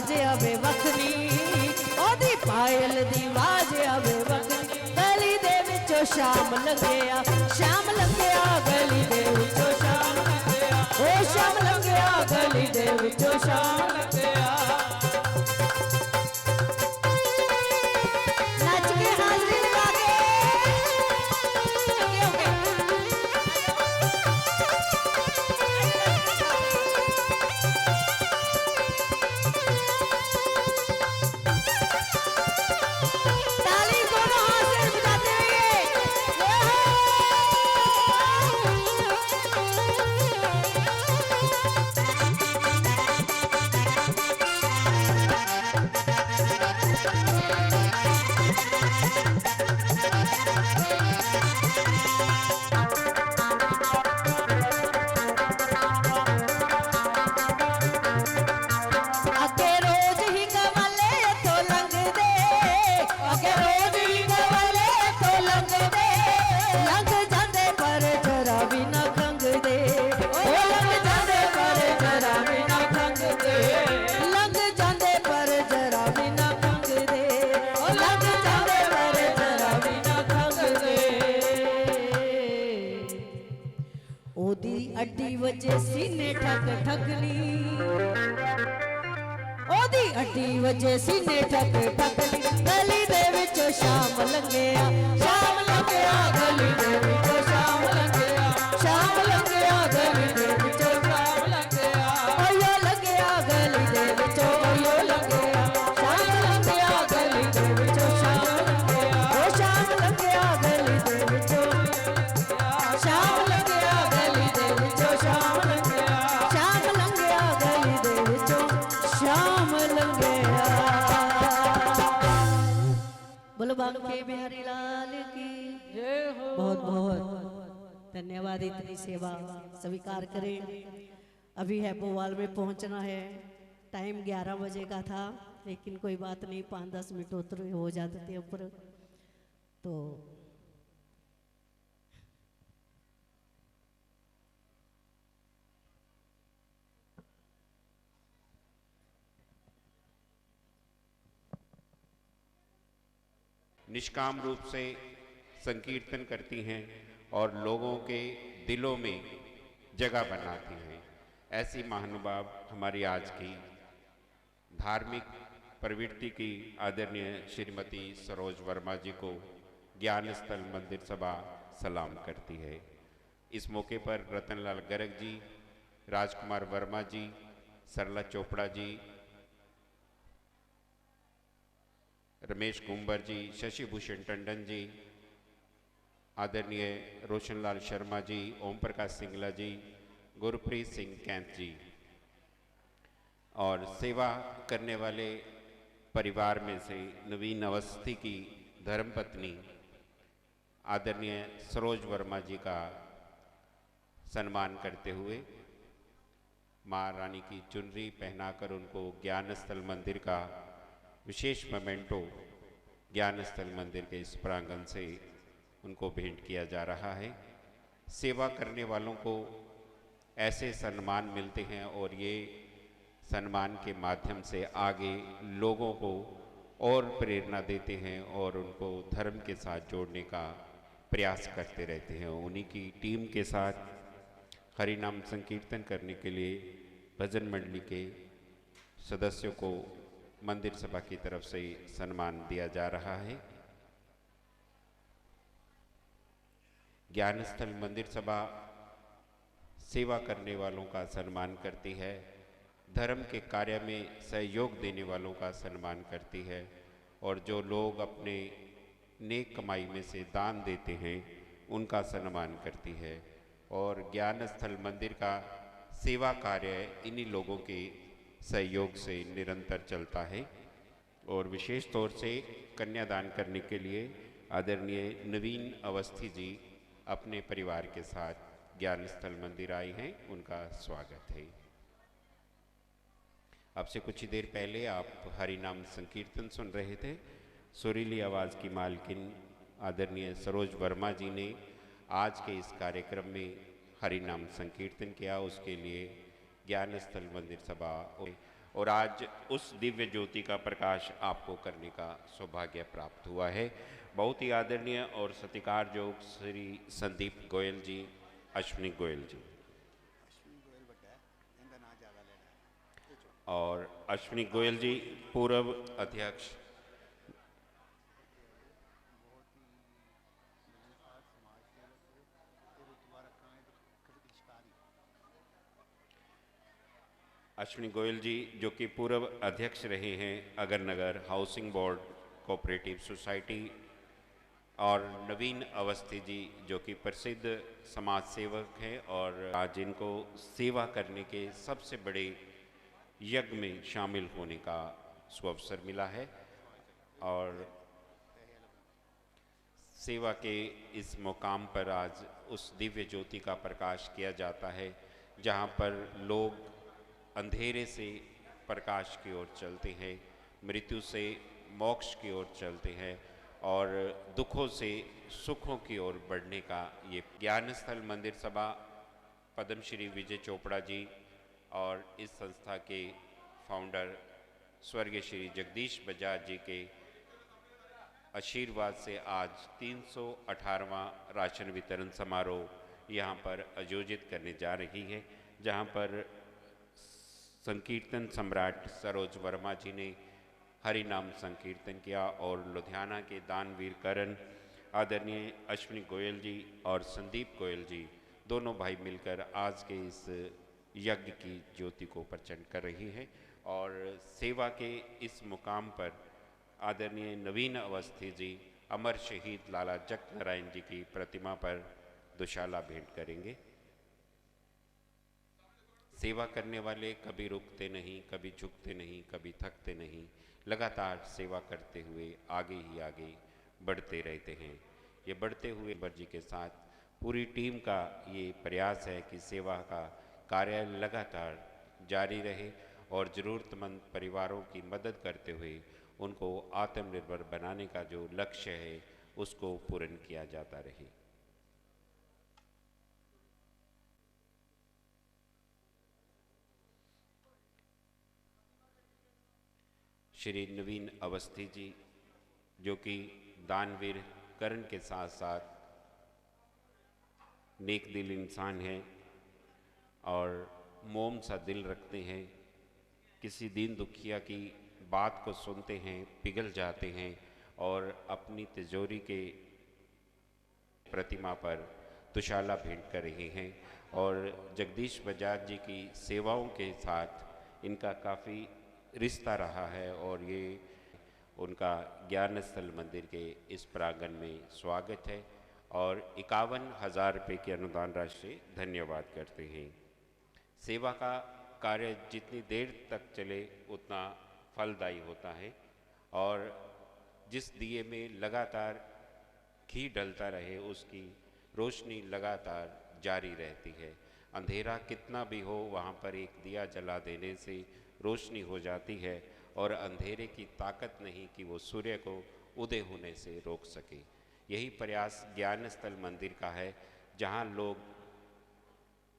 आवाज आवे वखनी ओदी पायल दी आवाज आवे वखनी गली दे विचों शाम लंघिया गली दे विचों शाम लंघिया ओ शाम लंघिया गली दे विचों शाम लंघिया नच के हाजरी लगा के ताली दोनों हाथ से बजाते अगे रोज ही गवाले तो लंघदे अगे रोज ही गवाले तो लंघदे लंघ जांदे पर जरा भी ना खंघदे ओ लंघ जांदे पर जरा भी ना खंघदे लंघ जांदे पर जरा भी ना खंघदे ओ लंघ जांदे पर जरा भी ना खंघदे ओदी अड्डी वजे सीने ठक ठकनी ओदी अड्डी वजे सीने ठक ठकनी गली दे विचों शाम लंघिया गली दे विचों शाम लंघिया गली दे विचों शाम लंघिया ओयो लंघिया गली दे विचों ओयो लंघिया शाम लंघिया गली दे विचों शाम लंघिया ओ शाम लंघिया गली दे विचों शाम लंघिया गली दे विचों शाम लंघिया शाम लंघिया गली दे विचों शाम लंघिया बोलो बांके बिहारी लाल की जय हो। बहुत बहुत धन्यवाद। इतनी सेवा स्वीकार करें। अभी है भोपाल में पहुंचना है। टाइम 11 बजे का था, लेकिन कोई बात नहीं, 5-10 मिनट उतर हो जाते थे ऊपर। तो निष्काम रूप से संकीर्तन करती हैं और लोगों के दिलों में जगह बनाती हैं। ऐसी महानुभाव हमारी आज की धार्मिक प्रवृत्ति की आदरणीय श्रीमती सरोज वर्मा जी को ज्ञान स्थल मंदिर सभा सलाम करती है। इस मौके पर रतनलाल गर्ग जी, राजकुमार वर्मा जी, सरला चोपड़ा जी, रमेश कुंबर जी, शशि भूषण टंडन जी, आदरणीय रोशनलाल शर्मा जी, ओम प्रकाश सिंगला जी, गुरप्रीत सिंह कैंत जी और सेवा करने वाले परिवार में से नवीन अवस्थी की धर्मपत्नी आदरणीय सरोज वर्मा जी का सम्मान करते हुए माँ रानी की चुनरी पहनाकर उनको ज्ञान स्थल मंदिर का विशेष मोमेंटो ज्ञान स्थल मंदिर के इस प्रांगण से उनको भेंट किया जा रहा है। सेवा करने वालों को ऐसे सम्मान मिलते हैं और ये सम्मान के माध्यम से आगे लोगों को और प्रेरणा देते हैं और उनको धर्म के साथ जोड़ने का प्रयास करते रहते हैं। उन्हीं की टीम के साथ हरिनाम संकीर्तन करने के लिए भजन मंडली के सदस्यों को मंदिर सभा की तरफ से सम्मान दिया जा रहा है। ज्ञान स्थल मंदिर सभा सेवा करने वालों का सम्मान करती है, धर्म के कार्य में सहयोग देने वालों का सम्मान करती है और जो लोग अपने नेक कमाई में से दान देते हैं उनका सम्मान करती है। और ज्ञान स्थल मंदिर का सेवा कार्य इन्हीं लोगों के सहयोग से निरंतर चलता है। और विशेष तौर से कन्यादान करने के लिए आदरणीय नवीन अवस्थी जी अपने परिवार के साथ ज्ञान स्थल मंदिर आए हैं, उनका स्वागत है। अब से कुछ ही देर पहले आप हरिनाम संकीर्तन सुन रहे थे। सुरीली आवाज़ की मालकिन आदरणीय सरोज वर्मा जी ने आज के इस कार्यक्रम में हरिनाम संकीर्तन किया। उसके लिए ज्ञान स्थल मंदिर सभा और आज उस दिव्य ज्योति का प्रकाश आपको करने का सौभाग्य प्राप्त हुआ है। बहुत ही आदरणीय और सत्कारयोग श्री संदीप गोयल जी, अश्विनी गोयल जी और अश्विनी गोयल जी पूर्व अध्यक्ष अश्विनी गोयल जी जो कि पूर्व अध्यक्ष रहे हैं अगरनगर हाउसिंग बोर्ड कोऑपरेटिव सोसाइटी, और नवीन अवस्थी जी जो कि प्रसिद्ध समाज सेवक हैं और आज इनको सेवा करने के सबसे बड़े यज्ञ में शामिल होने का सुअवसर मिला है। और सेवा के इस मुकाम पर आज उस दिव्य ज्योति का प्रकाश किया जाता है जहाँ पर लोग अंधेरे से प्रकाश की ओर चलते हैं, मृत्यु से मोक्ष की ओर चलते हैं और दुखों से सुखों की ओर बढ़ने का ये ज्ञान स्थल मंदिर सभा पद्मश्री विजय चोपड़ा जी और इस संस्था के फाउंडर स्वर्गीय श्री जगदीश बजाज जी के आशीर्वाद से आज 318वां राशन वितरण समारोह यहाँ पर आयोजित करने जा रही है, जहाँ पर संकीर्तन सम्राट सरोज वर्मा जी ने हरि नाम संकीर्तन किया और लुधियाना के दानवीर करण आदरणीय अश्विनी गोयल जी और संदीप गोयल जी दोनों भाई मिलकर आज के इस यज्ञ की ज्योति को प्रचंड कर रही हैं। और सेवा के इस मुकाम पर आदरणीय नवीन अवस्थी जी अमर शहीद लाला जगत नारायण जी की प्रतिमा पर दुशाला भेंट करेंगे। सेवा करने वाले कभी रुकते नहीं, कभी झुकते नहीं, कभी थकते नहीं, लगातार सेवा करते हुए आगे ही आगे बढ़ते रहते हैं। ये बढ़ते हुए जी के साथ पूरी टीम का ये प्रयास है कि सेवा का कार्य लगातार जारी रहे और ज़रूरतमंद परिवारों की मदद करते हुए उनको आत्मनिर्भर बनाने का जो लक्ष्य है उसको पूर्ण किया जाता रहे। श्री नवीन अवस्थी जी जो कि दानवीर करण के साथ साथ नेक दिल इंसान हैं और मोम सा दिल रखते हैं, किसी दीन दुखिया की बात को सुनते हैं, पिघल जाते हैं और अपनी तिजोरी के प्रतिमा पर दुशाला भेंट कर रहे हैं। और जगदीश बजाज जी की सेवाओं के साथ इनका काफ़ी रिश्ता रहा है और ये उनका ज्ञान स्थल मंदिर के इस प्रांगण में स्वागत है और 51,000 रुपये की अनुदान राशि से धन्यवाद करते हैं। सेवा का कार्य जितनी देर तक चले उतना फलदायी होता है और जिस दिए में लगातार घी डलता रहे उसकी रोशनी लगातार जारी रहती है। अंधेरा कितना भी हो वहाँ पर एक दिया जला देने से रोशनी हो जाती है और अंधेरे की ताकत नहीं कि वो सूर्य को उदय होने से रोक सके। यही प्रयास ज्ञान स्थल मंदिर का है, जहाँ लोग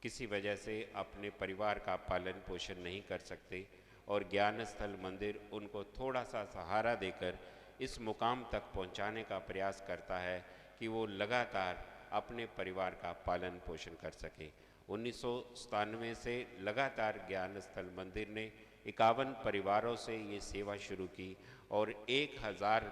किसी वजह से अपने परिवार का पालन पोषण नहीं कर सकते और ज्ञान स्थल मंदिर उनको थोड़ा सा सहारा देकर इस मुकाम तक पहुंचाने का प्रयास करता है कि वो लगातार अपने परिवार का पालन पोषण कर सके। 1997 से लगातार ज्ञान स्थल मंदिर ने 51 परिवारों से ये सेवा शुरू की और 1000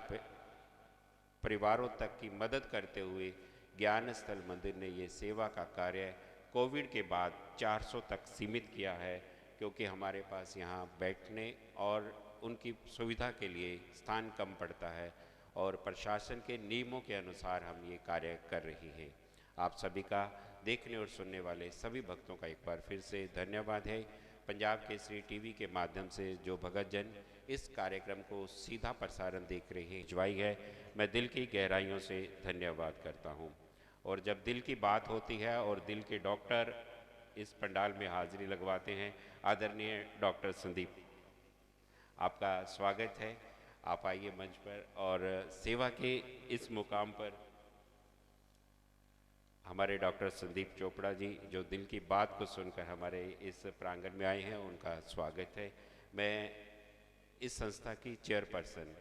परिवारों तक की मदद करते हुए ज्ञान स्थल मंदिर ने ये सेवा का कार्य कोविड के बाद 400 तक सीमित किया है, क्योंकि हमारे पास यहाँ बैठने और उनकी सुविधा के लिए स्थान कम पड़ता है और प्रशासन के नियमों के अनुसार हम ये कार्य कर रहे हैं। आप सभी का देखने और सुनने वाले सभी भक्तों का एक बार फिर से धन्यवाद है। पंजाब केसरी टीवी के माध्यम से जो भगत जन इस कार्यक्रम को सीधा प्रसारण देख रहे हैं जवाई है, मैं दिल की गहराइयों से धन्यवाद करता हूं। और जब दिल की बात होती है और दिल के डॉक्टर इस पंडाल में हाजिरी लगवाते हैं, आदरणीय डॉक्टर संदीप, आपका स्वागत है। आप आइए मंच पर और सेवा के इस मुकाम पर हमारे डॉक्टर संदीप चोपड़ा जी जो दिल की बात को सुनकर हमारे इस प्रांगण में आए हैं, उनका स्वागत है। मैं इस संस्था की चेयरपर्सन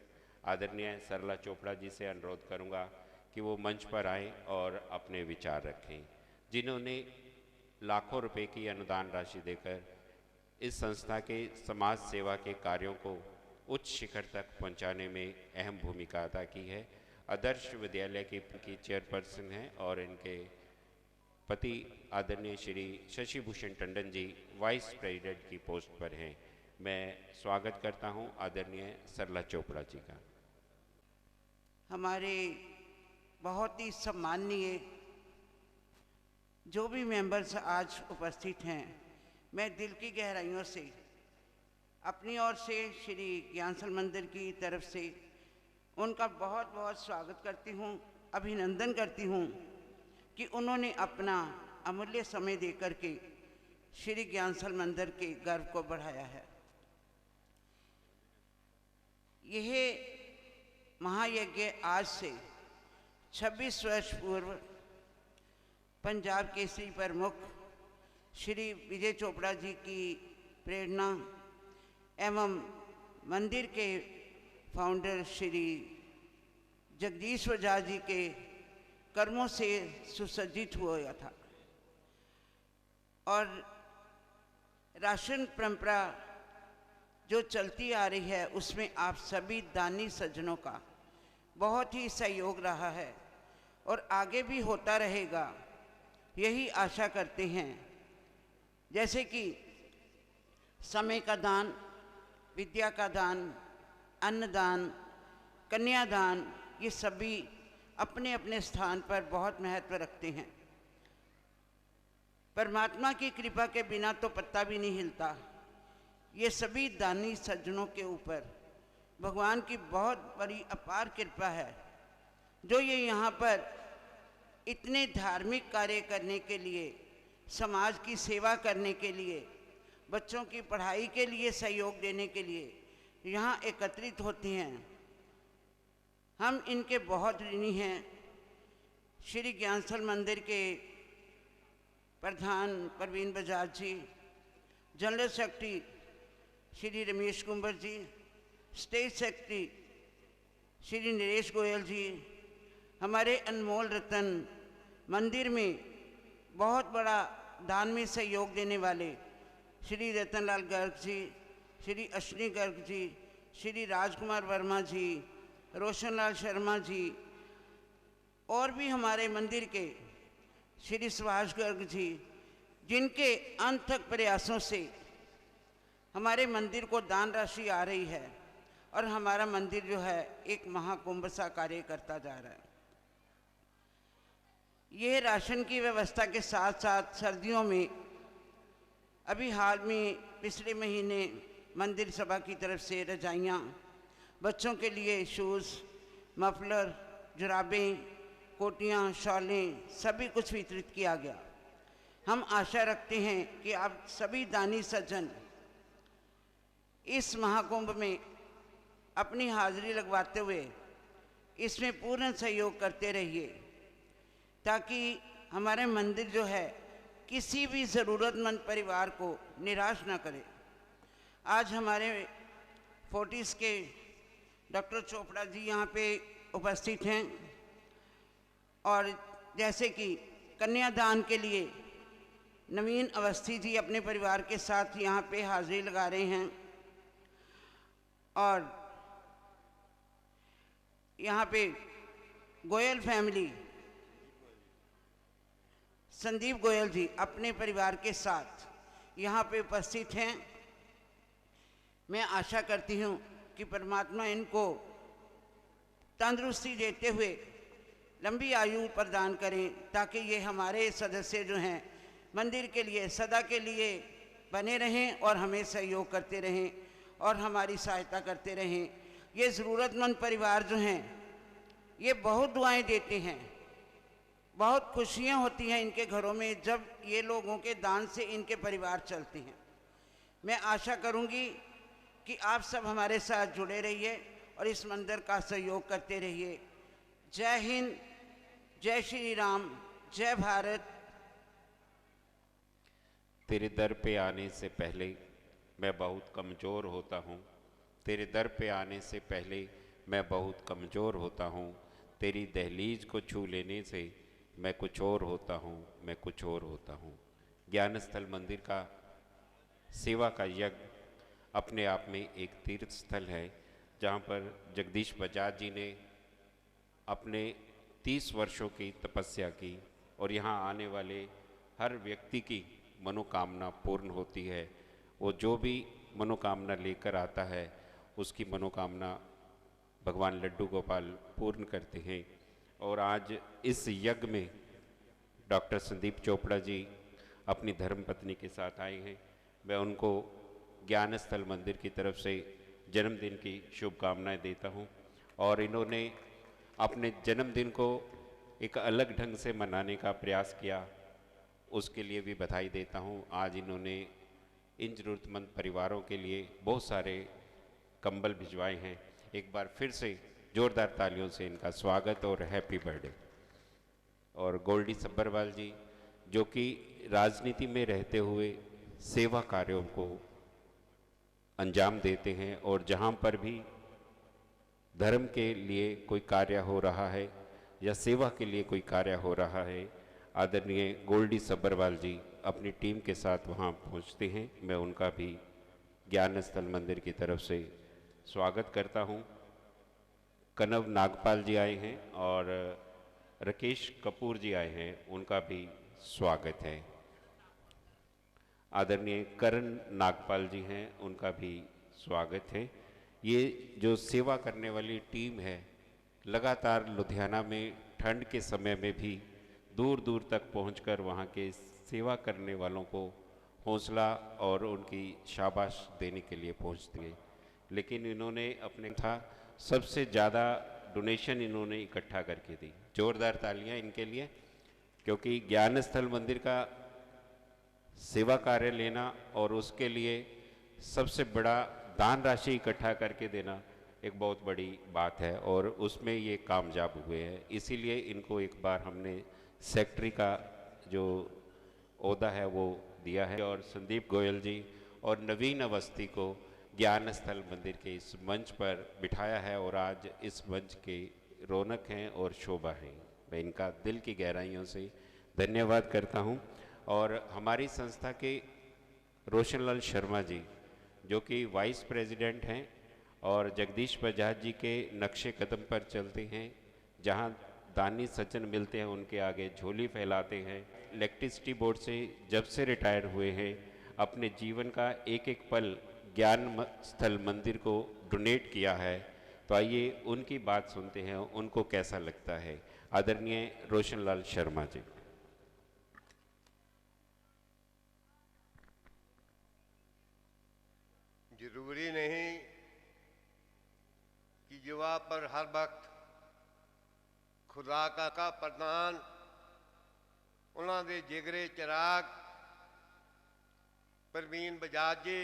आदरणीय सरला चोपड़ा जी से अनुरोध करूंगा कि वो मंच पर आएं और अपने विचार रखें, जिन्होंने लाखों रुपए की अनुदान राशि देकर इस संस्था के समाज सेवा के कार्यों को उच्च शिखर तक पहुंचाने में अहम भूमिका अदा की है। आदर्श विद्यालय की चेयरपर्सन हैं और इनके पति आदरणीय श्री शशि भूषण टंडन जी वाइस प्रेसिडेंट की पोस्ट पर हैं। मैं स्वागत करता हूं आदरणीय सरला चोपड़ा जी का। हमारे बहुत ही सम्माननीय जो भी मेंबर्स आज उपस्थित हैं, मैं दिल की गहराइयों से अपनी ओर से श्री ज्ञानसल मंदिर की तरफ से उनका बहुत बहुत स्वागत करती हूँ, अभिनंदन करती हूँ कि उन्होंने अपना अमूल्य समय देकर के श्री ज्ञानसल मंदिर के गर्व को बढ़ाया है। यह महायज्ञ आज से 26 वर्ष पूर्व पंजाब केसरी प्रमुख श्री विजय चोपड़ा जी की प्रेरणा एवं मंदिर के फाउंडर श्री जगदीश वजा जी के कर्मों से सुसज्जित हुआ था और राशन परंपरा जो चलती आ रही है उसमें आप सभी दानी सज्जनों का बहुत ही सहयोग रहा है और आगे भी होता रहेगा, यही आशा करते हैं। जैसे कि समय का दान, विद्या का दान, अन्नदान, कन्यादान, ये सभी अपने अपने स्थान पर बहुत महत्व रखते हैं। परमात्मा की कृपा के बिना तो पत्ता भी नहीं हिलता। ये सभी दानी सज्जनों के ऊपर भगवान की बहुत बड़ी अपार कृपा है, जो ये यहाँ पर इतने धार्मिक कार्य करने के लिए, समाज की सेवा करने के लिए, बच्चों की पढ़ाई के लिए सहयोग देने के लिए यहाँ एकत्रित होते हैं। हम इनके बहुत ऋणी हैं। श्री ज्ञानसल मंदिर के प्रधान प्रवीण बजाज जी, general secretary Shri Ramesh Kunwar ji, state secretary Shri Naresh Goyal जी, हमारे अनमोल रतन, मंदिर में बहुत बड़ा दान में सहयोग देने वाले श्री रतनलाल गर्ग जी, श्री अश्विनी गर्ग जी, श्री राजकुमार वर्मा जी, रोशनलाल शर्मा जी, और भी हमारे मंदिर के श्री सुभाष गर्ग जी, जिनके अनथक प्रयासों से हमारे मंदिर को दान राशि आ रही है और हमारा मंदिर जो है एक महाकुंभ सा कार्य करता जा रहा है। यह राशन की व्यवस्था के साथ साथ सर्दियों में अभी हाल में पिछले महीने मंदिर सभा की तरफ से रजाइयाँ, बच्चों के लिए शूज़, मफलर, जुराबें, कोटियाँ, शॉलें सभी कुछ वितरित किया गया। हम आशा रखते हैं कि आप सभी दानी सज्जन इस महाकुंभ में अपनी हाजिरी लगवाते हुए इसमें पूर्ण सहयोग करते रहिए, ताकि हमारे मंदिर जो है किसी भी ज़रूरतमंद परिवार को निराश ना करे। आज हमारे फोर्टिस के डॉक्टर चोपड़ा जी यहाँ पे उपस्थित हैं और जैसे कि कन्यादान के लिए नवीन अवस्थी जी अपने परिवार के साथ यहाँ पे हाजिरी लगा रहे हैं और यहाँ पे गोयल फैमिली संदीप गोयल जी अपने परिवार के साथ यहाँ पे उपस्थित हैं। मैं आशा करती हूँ कि परमात्मा इनको तंदुरुस्ती देते हुए लंबी आयु प्रदान करें, ताकि ये हमारे सदस्य जो हैं मंदिर के लिए सदा के लिए बने रहें और हमें सहयोग करते रहें और हमारी सहायता करते रहें। ये ज़रूरतमंद परिवार जो हैं ये बहुत दुआएं देते हैं, बहुत खुशियां होती हैं इनके घरों में जब ये लोगों के दान से इनके परिवार चलते हैं। मैं आशा करूंगी कि आप सब हमारे साथ जुड़े रहिए और इस मंदिर का सहयोग करते रहिए। जय हिंद, जय श्री राम, जय भारत। तेरे दर पे आने से पहले मैं बहुत कमज़ोर होता हूँ। तेरे दर पे आने से पहले मैं बहुत कमज़ोर होता हूँ। तेरी दहलीज को छू लेने से मैं कुछ और होता हूँ, मैं कुछ और होता हूँ। ज्ञान स्थल मंदिर का सेवा का यज्ञ अपने आप में एक तीर्थ स्थल है, जहाँ पर जगदीश बजाज जी ने अपने 30 वर्षों की तपस्या की और यहाँ आने वाले हर व्यक्ति की मनोकामना पूर्ण होती है। वो जो भी मनोकामना लेकर आता है उसकी मनोकामना भगवान लड्डू गोपाल पूर्ण करते हैं। और आज इस यज्ञ में डॉक्टर संदीप चोपड़ा जी अपनी धर्मपत्नी के साथ आए हैं। मैं उनको ज्ञान स्थल मंदिर की तरफ से जन्मदिन की शुभकामनाएं देता हूं। और इन्होंने अपने जन्मदिन को एक अलग ढंग से मनाने का प्रयास किया, उसके लिए भी बधाई देता हूं। आज इन्होंने इन ज़रूरतमंद परिवारों के लिए बहुत सारे कंबल भिजवाए हैं। एक बार फिर से ज़ोरदार तालियों से इनका स्वागत और हैप्पी बर्थडे। और गोल्डी सब्बरवाल जी, जो कि राजनीति में रहते हुए सेवा कार्यों को अंजाम देते हैं और जहां पर भी धर्म के लिए कोई कार्य हो रहा है या सेवा के लिए कोई कार्य हो रहा है, आदरणीय गोल्डी सब्बरवाल जी अपनी टीम के साथ वहां पहुंचते हैं। मैं उनका भी ज्ञान स्थल मंदिर की तरफ से स्वागत करता हूं। कनव नागपाल जी आए हैं और राकेश कपूर जी आए हैं, उनका भी स्वागत है। आदरणीय करण नागपाल जी हैं, उनका भी स्वागत है। ये जो सेवा करने वाली टीम है, लगातार लुधियाना में ठंड के समय में भी दूर दूर तक पहुंचकर वहां के सेवा करने वालों को हौसला और उनकी शाबाश देने के लिए पहुंचते हैं। लेकिन इन्होंने अपने था सबसे ज़्यादा डोनेशन इन्होंने इकट्ठा करके दी। जोरदार तालियां इनके लिए, क्योंकि ज्ञान स्थल मंदिर का सेवा कार्य लेना और उसके लिए सबसे बड़ा दान राशि इकट्ठा करके देना एक बहुत बड़ी बात है और उसमें ये कामयाब हुए हैं। इसीलिए इनको एक बार हमने सेक्रेटरी का जो ओहदा है वो दिया है। और संदीप गोयल जी और नवीन अवस्थी को ज्ञान स्थल मंदिर के इस मंच पर बिठाया है और आज इस मंच के रौनक हैं और शोभा है। मैं इनका दिल की गहराइयों से धन्यवाद करता हूं। और हमारी संस्था के रोशनलाल शर्मा जी, जो कि वाइस प्रेसिडेंट हैं और जगदीश बजाज जी के नक्शे कदम पर चलते हैं, जहां दानी सज्जन मिलते हैं उनके आगे झोली फैलाते हैं। इलेक्ट्रिसिटी बोर्ड से जब से रिटायर हुए हैं, अपने जीवन का एक एक पल ज्ञान स्थल मंदिर को डोनेट किया है। तो आइए उनकी बात सुनते हैं, उनको कैसा लगता है। आदरणीय रोशनलाल शर्मा जी। जरूरी नहीं कि युवा पर हर वक्त खुदा का प्रधान उन्होंने जिगरे चिराग प्रवीण बजाज जी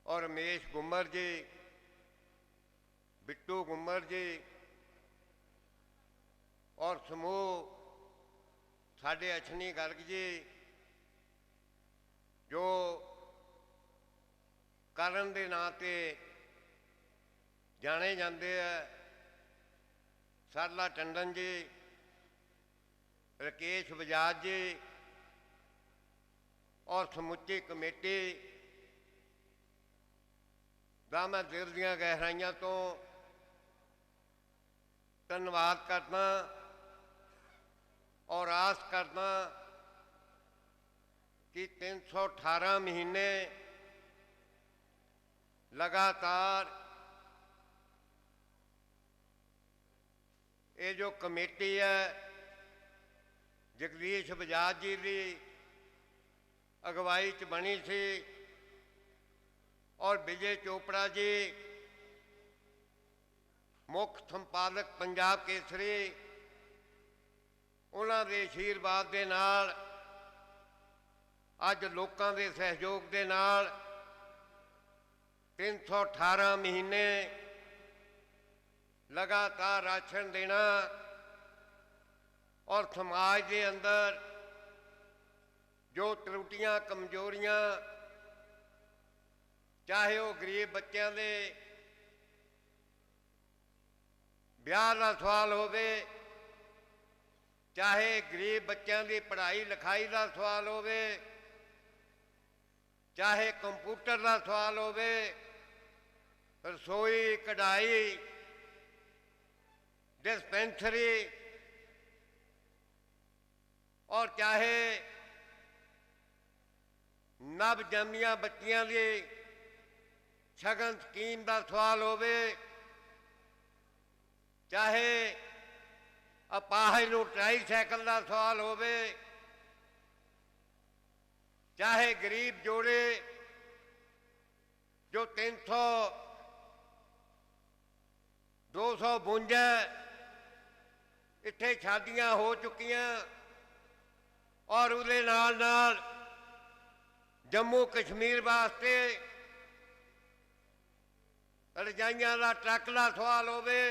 और रमेश गुम्मर जी, बिट्टू गुम्मर जी और समूह साढ़े अश्वनी गर्ग जी, जो कारण के नां ते जाने जाते हैं, सरला टंडन जी, राकेश बजाज जी और समुची कमेटी दा मैं दिल दीआं गहराइयां तो धन्यवाद करना और आस करना कि 318 महीने लगातार ये जो कमेटी है जगदीश बजाज जी की अगवाई च बनी सी और विजय चोपड़ा जी मुख संपादक पंजाब केसरी, उन्होंने आशीर्वाद के नाल अज लोगों के सहयोग के नाल 318 महीने लगातार राशन देना और समाज के अंदर जो त्रुटियां कमजोरियां ਚਾਹੇ ਉਹ ਗਰੀਬ ਬੱਚਿਆਂ ਦੇ ਵਿਆਹ ਦਾ ਸਵਾਲ ਹੋਵੇ, ਚਾਹੇ ਗਰੀਬ ਬੱਚਿਆਂ ਦੀ ਪੜ੍ਹਾਈ ਲਿਖਾਈ ਦਾ ਸਵਾਲ ਹੋਵੇ, ਚਾਹੇ ਕੰਪਿਊਟਰ ਦਾ ਸਵਾਲ ਹੋਵੇ, रसोई कढ़ाई डिस्पेंसरी, और चाहे नव जन्मिया बच्चियां की शगन स्कीम का सवाल होवे, चाहे अपाहज नूं ट्राईसाइकिल का सवाल होवे, चाहे गरीब जोड़े जो 252 इत्थे शादियां हो चुकियां, और उहदे नाल नाल जम्मू कश्मीर वास्ते रजाइयां का ट्रक का सवाल होवे,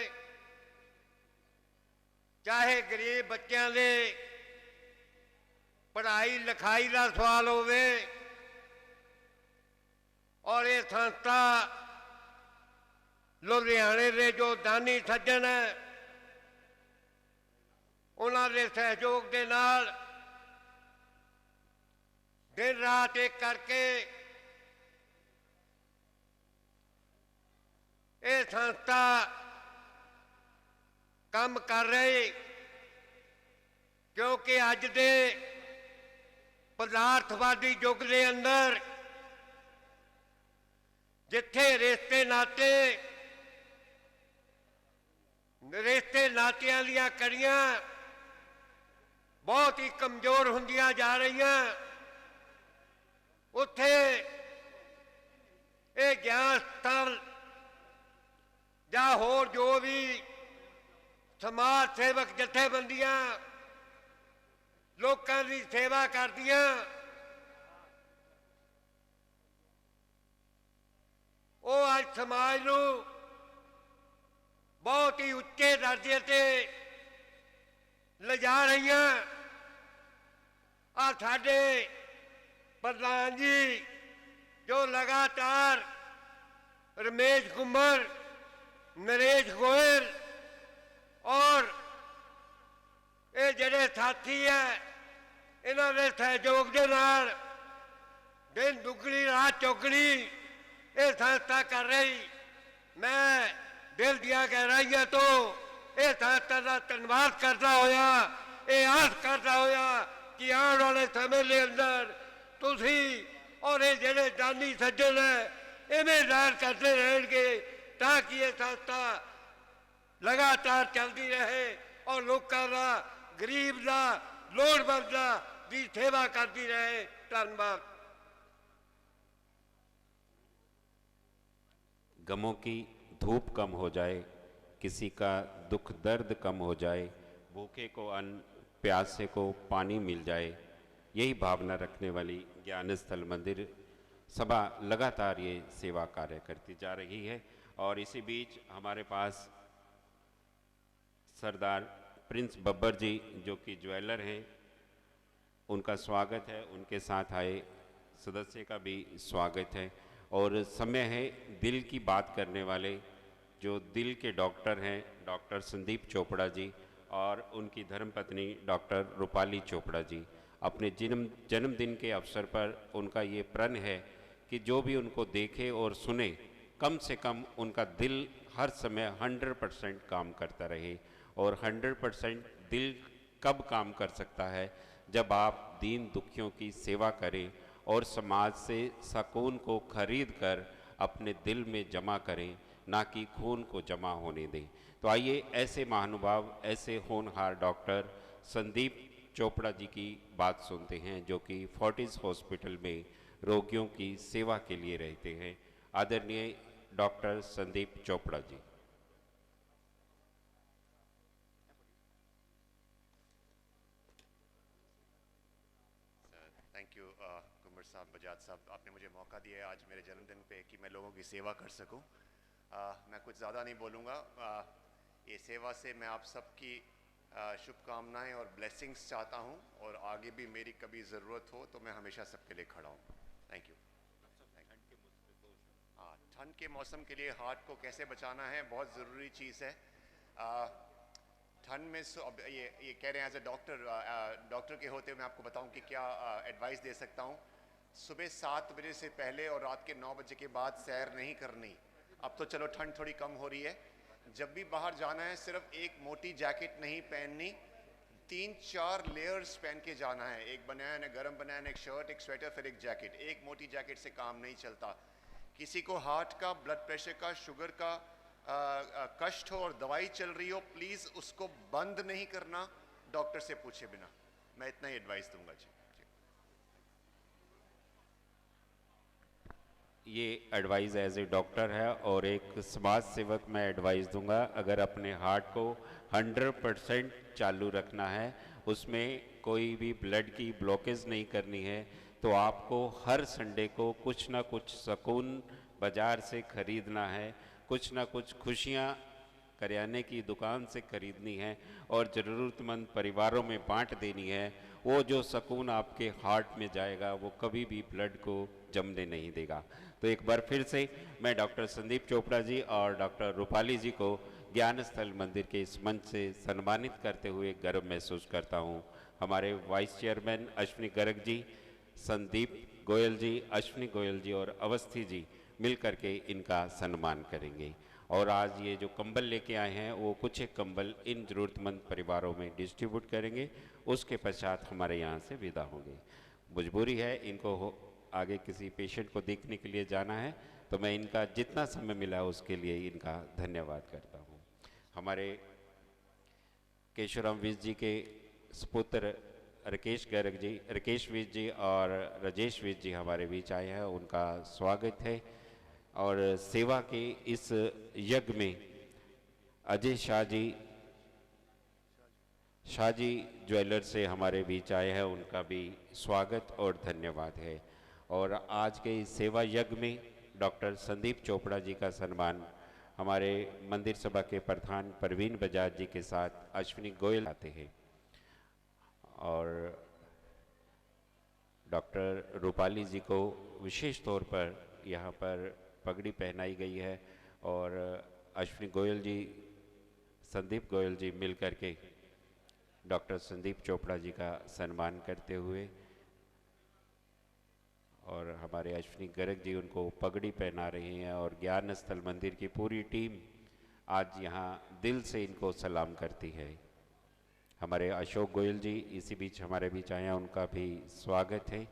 चाहे गरीब बच्चों के पढ़ाई लिखाई का सवाल होवे, और ये संस्था लुधियाने के जो दानी सज्जन है उन्होंने सहयोग के नाल दिन रात एक करके ये संस्था काम कर रही, क्योंकि अज दे पदार्थवादी युग के अंदर जिथे रिश्ते नाते नातियां दियां कड़ियां बहुत ही कमजोर होंदियां जा रही, उत्थे ये ज्ञान स्थल या होर जो भी समाज सेवक जथेबंदियां लोकां दी सेवा करदियां, वो आज समाज नूं बहुत ही उच्चे दर्जे ते ले जा रही। आ साडे प्रधान जी जो लगातार रमेश कुमार, नरेश गोयल और ये जिहड़े साथी है इन्हां दे सहयोग दे नाल दिन दुगनी रात चौगनी ये संस्था कर रही। मैं दिल दिया गहराइयां तो ये संस्था का धन्यवाद करता होया, ये आस करता होया कि आने वाले समय के अंदर तुसी और ये जिहड़े दानी सज्जन है इवें दान करते रहेंगे, ताकि ये संस्था लगातार चलती रहे और लोगों का, गरीब का, लोड़वंद की सेवा करती रहे। धन्यवाद। गमों की धूप कम हो जाए, किसी का दुख दर्द कम हो जाए, भूखे को अन्न, प्यासे को पानी मिल जाए, यही भावना रखने वाली ज्ञान स्थल मंदिर सभा लगातार ये सेवा कार्य करती जा रही है। और इसी बीच हमारे पास सरदार प्रिंस बब्बर जी जो कि ज्वेलर हैं, उनका स्वागत है, उनके साथ आए सदस्य का भी स्वागत है। और समय है दिल की बात करने वाले जो दिल के डॉक्टर हैं डॉक्टर संदीप चोपड़ा जी और उनकी धर्मपत्नी डॉक्टर रूपाली चोपड़ा जी। अपने जन्मदिन के अवसर पर उनका ये प्रण है कि जो भी उनको देखे और सुने, कम से कम उनका दिल हर समय 100% काम करता रहे। और 100% दिल कब काम कर सकता है? जब आप दीन दुखियों की सेवा करें और समाज से सुकून को खरीद कर अपने दिल में जमा करें, ना कि खून को जमा होने दें। तो आइए ऐसे महानुभाव, ऐसे होनहार डॉक्टर संदीप चोपड़ा जी की बात सुनते हैं, जो कि फोर्टिस हॉस्पिटल में रोगियों की सेवा के लिए रहते हैं। आदरणीय doctor Sandeep Chopra ji. Thank you Kumar साहब, बजाज साहब, आपने मुझे मौका दिया है आज मेरे जन्मदिन पे कि मैं लोगों की सेवा कर सकूं। मैं कुछ ज़्यादा नहीं बोलूँगा। ये सेवा से मैं आप सबकी शुभकामनाएं और ब्लेसिंग्स चाहता हूं, और आगे भी मेरी कभी ज़रूरत हो तो मैं हमेशा सबके लिए खड़ा हूं। Thank you. ठंड के मौसम के लिए हार्ट को कैसे बचाना है, बहुत ज़रूरी चीज़ है। ठंड में अब ये कह रहे हैं एज ए डॉक्टर के होते हुए मैं आपको बताऊं कि क्या एडवाइस दे सकता हूं। सुबह 7 बजे से पहले और रात के 9 बजे के बाद सैर नहीं करनी। अब तो चलो ठंड थोड़ी कम हो रही है। जब भी बाहर जाना है सिर्फ एक मोटी जैकेट नहीं पहननी, 3-4 लेयर्स पहन के जाना है। एक बनियान, एक गर्म बनियान, एक शर्ट, एक स्वेटर, फिर एक जैकेट। एक मोटी जैकेट से काम नहीं चलता। किसी को हार्ट का, ब्लड प्रेशर का, शुगर का कष्ट हो और दवाई चल रही हो, प्लीज़ उसको बंद नहीं करना डॉक्टर से पूछे बिना। मैं इतना ही एडवाइस दूंगा जी। ये एडवाइस एज ए डॉक्टर है, और एक समाज सेवक मैं एडवाइस दूंगा, अगर अपने हार्ट को 100% चालू रखना है, उसमें कोई भी ब्लड की ब्लॉकेज नहीं करनी है, तो आपको हर संडे को कुछ ना कुछ सुकून बाज़ार से खरीदना है, कुछ ना कुछ खुशियाँ करियाने की दुकान से खरीदनी है और ज़रूरतमंद परिवारों में बांट देनी है। वो जो सुकून आपके हार्ट में जाएगा वो कभी भी ब्लड को जमने नहीं देगा। तो एक बार फिर से मैं डॉक्टर संदीप चोपड़ा जी और डॉक्टर रूपाली जी को ज्ञान स्थल मंदिर के इस मंच से सम्मानित करते हुए गर्व महसूस करता हूँ। हमारे वाइस चेयरमैन अश्विनी गर्ग जी, संदीप गोयल जी, अश्विनी गोयल जी और अवस्थी जी मिल करके इनका सम्मान करेंगे। और आज ये जो कंबल लेके आए हैं वो कुछ एक कंबल इन ज़रूरतमंद परिवारों में डिस्ट्रीब्यूट करेंगे। उसके पश्चात हमारे यहाँ से विदा होंगे। मजबूरी है, इनको आगे किसी पेशेंट को देखने के लिए जाना है, तो मैं इनका जितना समय मिला उसके लिए इनका धन्यवाद करता हूँ। हमारे केशवराम विज जी के सुपुत्र राकेश विज जी और राजेश विज जी हमारे बीच आए हैं, उनका स्वागत है। और सेवा के इस यज्ञ में अजय शाह जी ज्वेलर से हमारे बीच आए हैं, उनका भी स्वागत और धन्यवाद है। और आज के इस सेवा यज्ञ में डॉक्टर संदीप चोपड़ा जी का सम्मान हमारे मंदिर सभा के प्रधान परवीन बजाज जी के साथ अश्विनी गोयल आते हैं। और डॉक्टर रूपाली जी को विशेष तौर पर यहाँ पर पगड़ी पहनाई गई है, और अश्विनी गोयल जी, संदीप गोयल जी मिल करके डॉक्टर संदीप चोपड़ा जी का सम्मान करते हुए, और हमारे अश्विनी गर्ग जी उनको पगड़ी पहना रहे हैं। और ज्ञान स्थल मंदिर की पूरी टीम आज यहाँ दिल से इनको सलाम करती है। हमारे अशोक गोयल जी इसी बीच हमारे बीच आए हैं, उनका भी स्वागत है।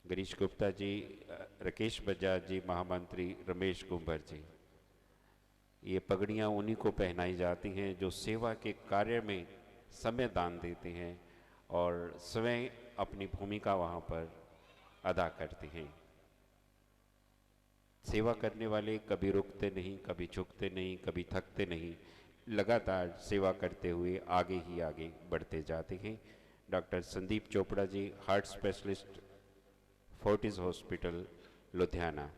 गिरीश गुप्ता जी, राकेश बजाज जी, महामंत्री रमेश कुंभर जी, ये पगड़ियाँ उन्हीं को पहनाई जाती हैं जो सेवा के कार्य में समय दान देते हैं और स्वयं अपनी भूमिका वहाँ पर अदा करते हैं। सेवा करने वाले कभी रुकते नहीं, कभी झुकते नहीं, कभी थकते नहीं, लगातार सेवा करते हुए आगे ही आगे बढ़ते जाते हैं। Doctor Sandeep Chopra ji, heart specialist, Fortis hospital Ludhiana.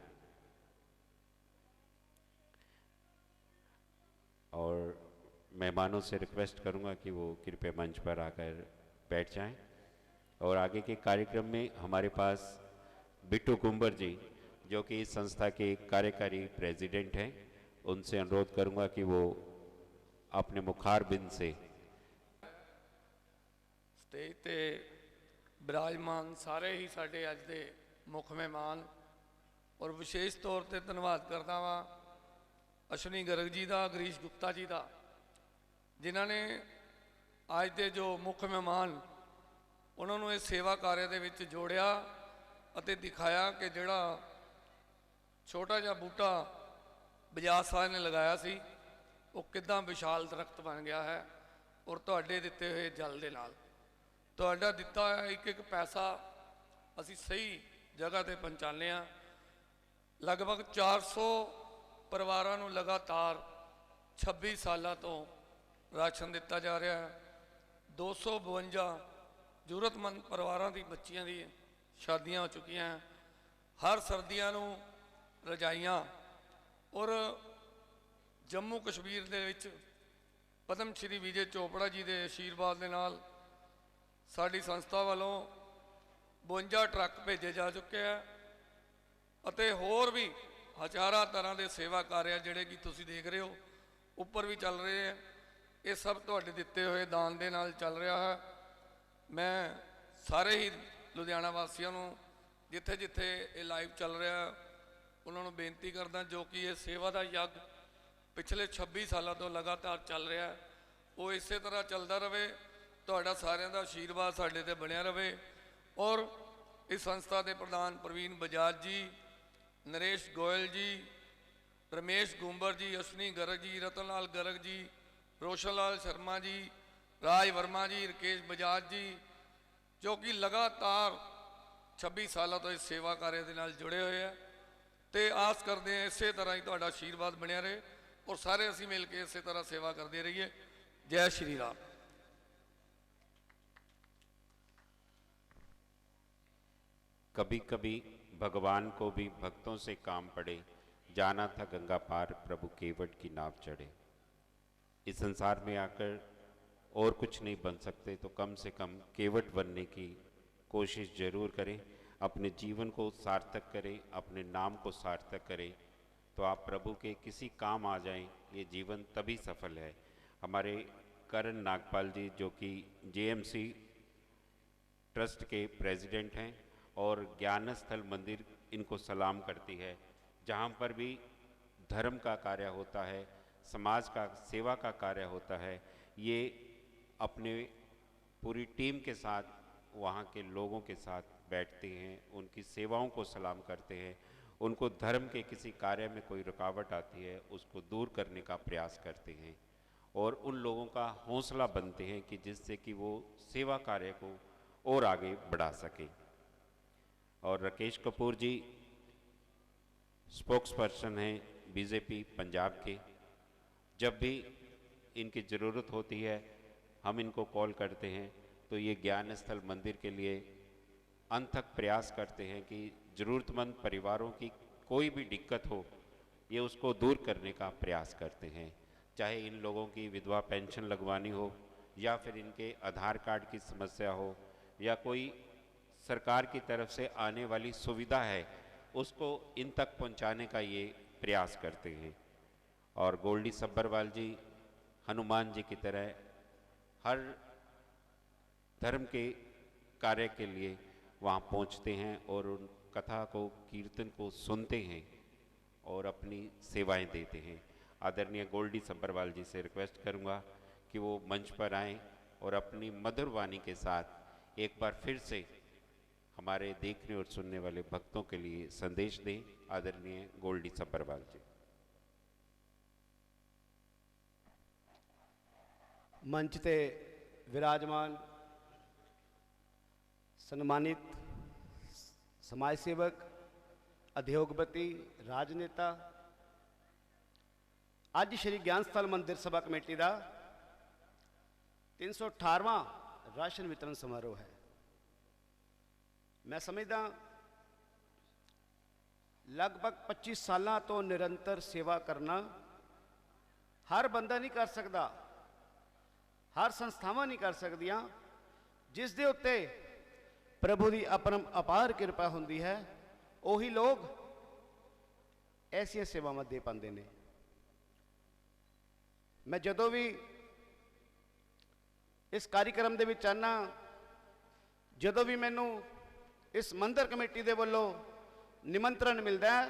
और मेहमानों से रिक्वेस्ट करूंगा कि वो कृपया मंच पर आकर बैठ जाएं। और आगे के कार्यक्रम में हमारे पास बिट्टू कुंबर जी, जो कि इस संस्था के कार्यकारी प्रेसिडेंट हैं, उनसे अनुरोध करूंगा कि वो अपने मुखारबिंद से स्टेज ते विराजमान सारे ही साढ़े अज के मुख मेहमान, और विशेष तौर पर धन्यवाद करता वा अश्विनी गर्ग जी का, गिरीश गुप्ता जी का, जिन्होंने अज के जो मुख मेहमान उन्होंने इस सेवा कार्य दे विच जोड़िया अते दिखाया कि जिहड़ा छोटा जिहा बूटा बजाज साहब ने लगाया सी वो किदां विशाल दरख्त बन गया है। और तुहाडे दिते हुए जल दे नाल तुहाडा दिता होया एक एक पैसा असी सही जगह ते पहुँचाने आ। लगभग 400 परिवारां नूं लगातार 26 सालों तो राशन दिता जा रहा है। 252 जरूरतमंद परिवारों की बच्चियां दी शादियां हो चुकियां हैं। हर सर्दियां नूं रजाइयां, और जम्मू कश्मीर दे विच पद्म श्री विजय चोपड़ा जी के आशीर्वाद के नाल साडी संस्था वालों 52 ट्रक भेजे जा चुके हैं, अते होर भी ਹਜ਼ਾਰਾਂ ਤਰ੍ਹਾਂ ਦੇ ਸੇਵਾ ਕਾਰਜ ਆ ਜਿਹੜੇ ਕਿ ਤੁਸੀਂ ਦੇਖ ਰਹੇ ਹੋ ਉੱਪਰ ਵੀ ਚੱਲ ਰਹੇ ਆ। ਇਹ ਸਭ ਤੁਹਾਡੇ ਦਿੱਤੇ ਹੋਏ ਦਾਨ ਦੇ ਨਾਲ ਚੱਲ ਰਿਹਾ ਹੈ। ਮੈਂ ਸਾਰੇ ਹੀ ਲੁਧਿਆਣਾ ਵਾਸੀਆਂ ਨੂੰ ਜਿੱਥੇ ਜਿੱਥੇ ਇਹ ਲਾਈਵ ਚੱਲ ਰਿਹਾ ਉਹਨਾਂ ਨੂੰ ਬੇਨਤੀ ਕਰਦਾ ਜੋ ਕਿ ਇਹ ਸੇਵਾ ਦਾ ਯੱਗ ਪਿਛਲੇ 26 ਸਾਲਾਂ ਤੋਂ ਲਗਾਤਾਰ ਚੱਲ ਰਿਹਾ ਹੈ, ਉਹ ਇਸੇ ਤਰ੍ਹਾਂ ਚੱਲਦਾ ਰਹੇ। ਤੁਹਾਡਾ ਸਾਰਿਆਂ ਦਾ ਆਸ਼ੀਰਵਾਦ ਸਾਡੇ ਤੇ ਬਣਿਆ ਰਹੇ। ਔਰ ਇਸ ਸੰਸਥਾ ਦੇ ਪ੍ਰਧਾਨ ਪ੍ਰਵੀਨ ਬਜਾਜ ਜੀ, ਨਰੇਸ਼ ਗੋਇਲ ਜੀ, ਰਮੇਸ਼ ਗੁੰਬਰ ਜੀ, ਅਸ਼ਵਨੀ ਗਰਗ ਜੀ, रतन लाल गर्ग जी, रोशन लाल शर्मा जी, राज वर्मा जी, राकेश बजाज जी, जो कि लगातार 26 सालों तो इस सेवा कार्य के नाल जुड़े हुए हैं। तो आस करते हैं इस तरह ही तुहाडा आशीर्वाद बनया रहे और सारे असीं मिल के इस तरह सेवा करते रहिए। जय श्री राम। कभी कभी भगवान को भी भक्तों से काम पड़े, जाना था गंगा पार प्रभु केवट की नाव चढ़े। इस संसार में आकर और कुछ नहीं बन सकते तो कम से कम केवट बनने की कोशिश जरूर करें, अपने जीवन को सार्थक करें, अपने नाम को सार्थक करें, तो आप प्रभु के किसी काम आ जाएं। ये जीवन तभी सफल है। हमारे करण नागपाल जी जो कि जेएमसी ट्रस्ट के प्रेसिडेंट हैं और ज्ञानस्थल मंदिर इनको सलाम करती है, जहाँ पर भी धर्म का कार्य होता है, समाज का सेवा का कार्य होता है, ये अपने पूरी टीम के साथ वहाँ के लोगों के साथ बैठते हैं, उनकी सेवाओं को सलाम करते हैं, उनको धर्म के किसी कार्य में कोई रुकावट आती है उसको दूर करने का प्रयास करते हैं और उन लोगों का हौसला बनते हैं कि जिससे कि वो सेवा कार्य को और आगे बढ़ा सकें। और राकेश कपूर जी स्पोक्स पर्सन हैं बीजेपी पंजाब के। जब भी इनकी ज़रूरत होती है हम इनको कॉल करते हैं तो ये ज्ञान स्थल मंदिर के लिए अनथक प्रयास करते हैं कि ज़रूरतमंद परिवारों की कोई भी दिक्कत हो ये उसको दूर करने का प्रयास करते हैं। चाहे इन लोगों की विधवा पेंशन लगवानी हो या फिर इनके आधार कार्ड की समस्या हो या कोई सरकार की तरफ से आने वाली सुविधा है उसको इन तक पहुंचाने का ये प्रयास करते हैं। और गोल्डी सब्बरवाल जी हनुमान जी की तरह हर धर्म के कार्य के लिए वहाँ पहुँचते हैं और उन कथा को कीर्तन को सुनते हैं और अपनी सेवाएं देते हैं। आदरणीय गोल्डी सब्बरवाल जी से रिक्वेस्ट करूँगा कि वो मंच पर आएं और अपनी मधुर वाणी के साथ एक बार फिर से हमारे देखने और सुनने वाले भक्तों के लिए संदेश दें। आदरणीय गोल्डी सब्बरवाल जी। मंच पे विराजमान सम्मानित समाज सेवक, उद्योगपति, राजनेता, अज श्री ज्ञान स्थल मंदिर सभा कमेटी का 318वां राशन वितरण समारोह है। मैं समझदा लगभग 25 साल तो निरंतर सेवा करना हर बंदा नहीं कर सकता, हर संस्थावां नहीं कर सकदियां। जिस दे उत्ते प्रभु की अपरम अपार कृपा होंदी है उही लोग ऐसियां सेवावां दे पाते हैं। मैं जदों भी इस कार्यक्रम दे विच आना, जदों भी मैनू इस मंदिर कमेटी दे वल्लों निमंत्रण मिलता है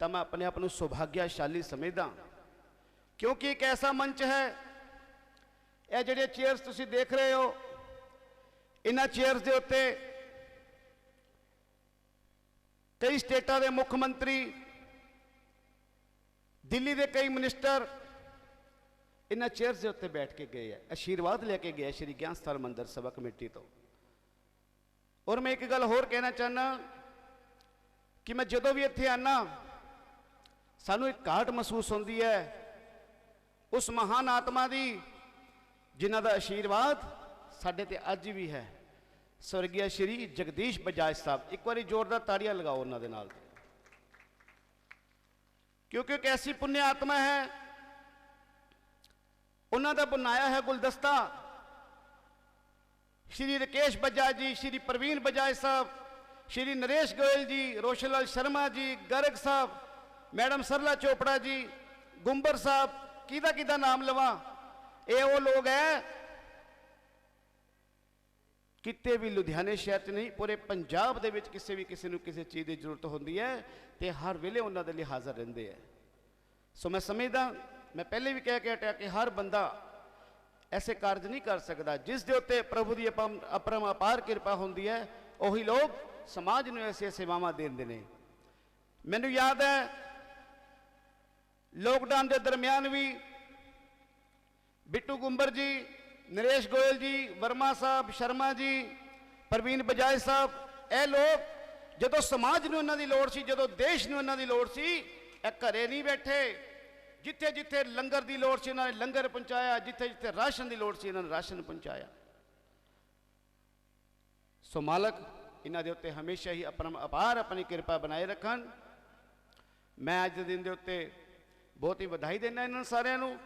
तो मैं अपने आप को सौभाग्यशाली समझदा, क्योंकि एक ऐसा मंच है। ये जिहड़े चेयर्स तुसीं देख रहे हो, इन्हां चेयर्स के उत्ते कई स्टेटां दे मुख मंत्री, दिल्ली के कई मिनिस्टर इन्हां चेयर्स के उत्ते बैठ के गए हैं, आशीर्वाद लेके गए श्री ज्ञान स्थल मंदिर सभा कमेटी तो। और मैं एक गल होर कहना चाहना कि मैं जदों भी इत्थे आना सानू एक घाट महसूस होती है उस महान आत्मा की जिन्हां दा आशीर्वाद साडे ते अज भी है, स्वर्गीय श्री जगदीश बजाज साहब। एक बार जोरदार ताड़ियां लगाओ उन्हां दे नाल, क्योंकि एक ऐसी पुण्य आत्मा है, उन्हां दा बनाया है गुलदस्ता श्री राकेश बजाज जी, श्री प्रवीण बजाज साहब, श्री नरेश गोयल जी, रोशन लाल शर्मा जी, गर्ग साहब, मैडम सरला चोपड़ा जी, गुंबर साहब, किदा नाम लवा, ये वो लोग है किते भी लुधियाने शहर च नहीं, पूरे पंजाब दे विच किसी भी किसी नूं किसी चीज़ की जरूरत होंदी है तो हर वेले उन्हां दे लई हाज़र रहिंदे है। सो मैं समझदा, मैं पहले भी कह के हटिया कि हर बंदा ऐसे कार्य नहीं कर सकता जिस दे उत्ते प्रभु की अपरम अपार कृपा होंदी है, उही लोग समाज नूं ऐसी सेवावां देंदे ने। मैनूं याद है लॉकडाउन के दरम्यान भी बिट्टू गुंबर जी, नरेश गोयल जी, वर्मा साहब, शर्मा जी, प्रवीण बजाज साहब, ये लोग जदों समाज नूं इन्हां दी लोड़ सी, जदों देश नूं इन्हां दी लोड़ सी, ये घरे नहीं बैठे, जिथे जिथे लंगर की लोड़ सी इन्होंने लंगर पहुँचाया, जिथे जिथे राशन की लोड़ सी इन्होंने राशन पहुँचाया। सो मालक इन्हां दे उत्ते हमेशा ही अपना अपार अपनी कृपा बनाए रखन। मैं अज दे दिन दे उत्ते बहुत ही बधाई देना इन्हां सारिआं नूं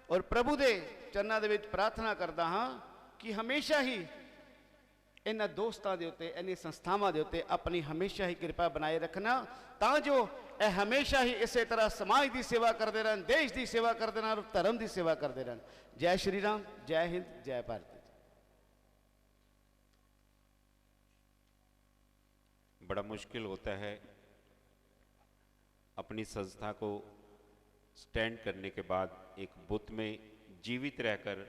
और प्रभु दे चरनां दे विच प्रार्थना करदा हाँ कि हमेशा ही इन्हां दोस्तां दे उत्ते, इन्हां संस्थावां दे उत्ते अपनी हमेशा ही कृपा बनाए रखना, तां जो ये हमेशा ही इस तरह समाज की सेवा करते रहन, देश की सेवा करते रहन और धर्म की सेवा करते रहन। जय श्री राम, जय हिंद, जय भारत। बड़ा मुश्किल होता है अपनी संस्था को स्टैंड करने के बाद एक बुत में जीवित रहकर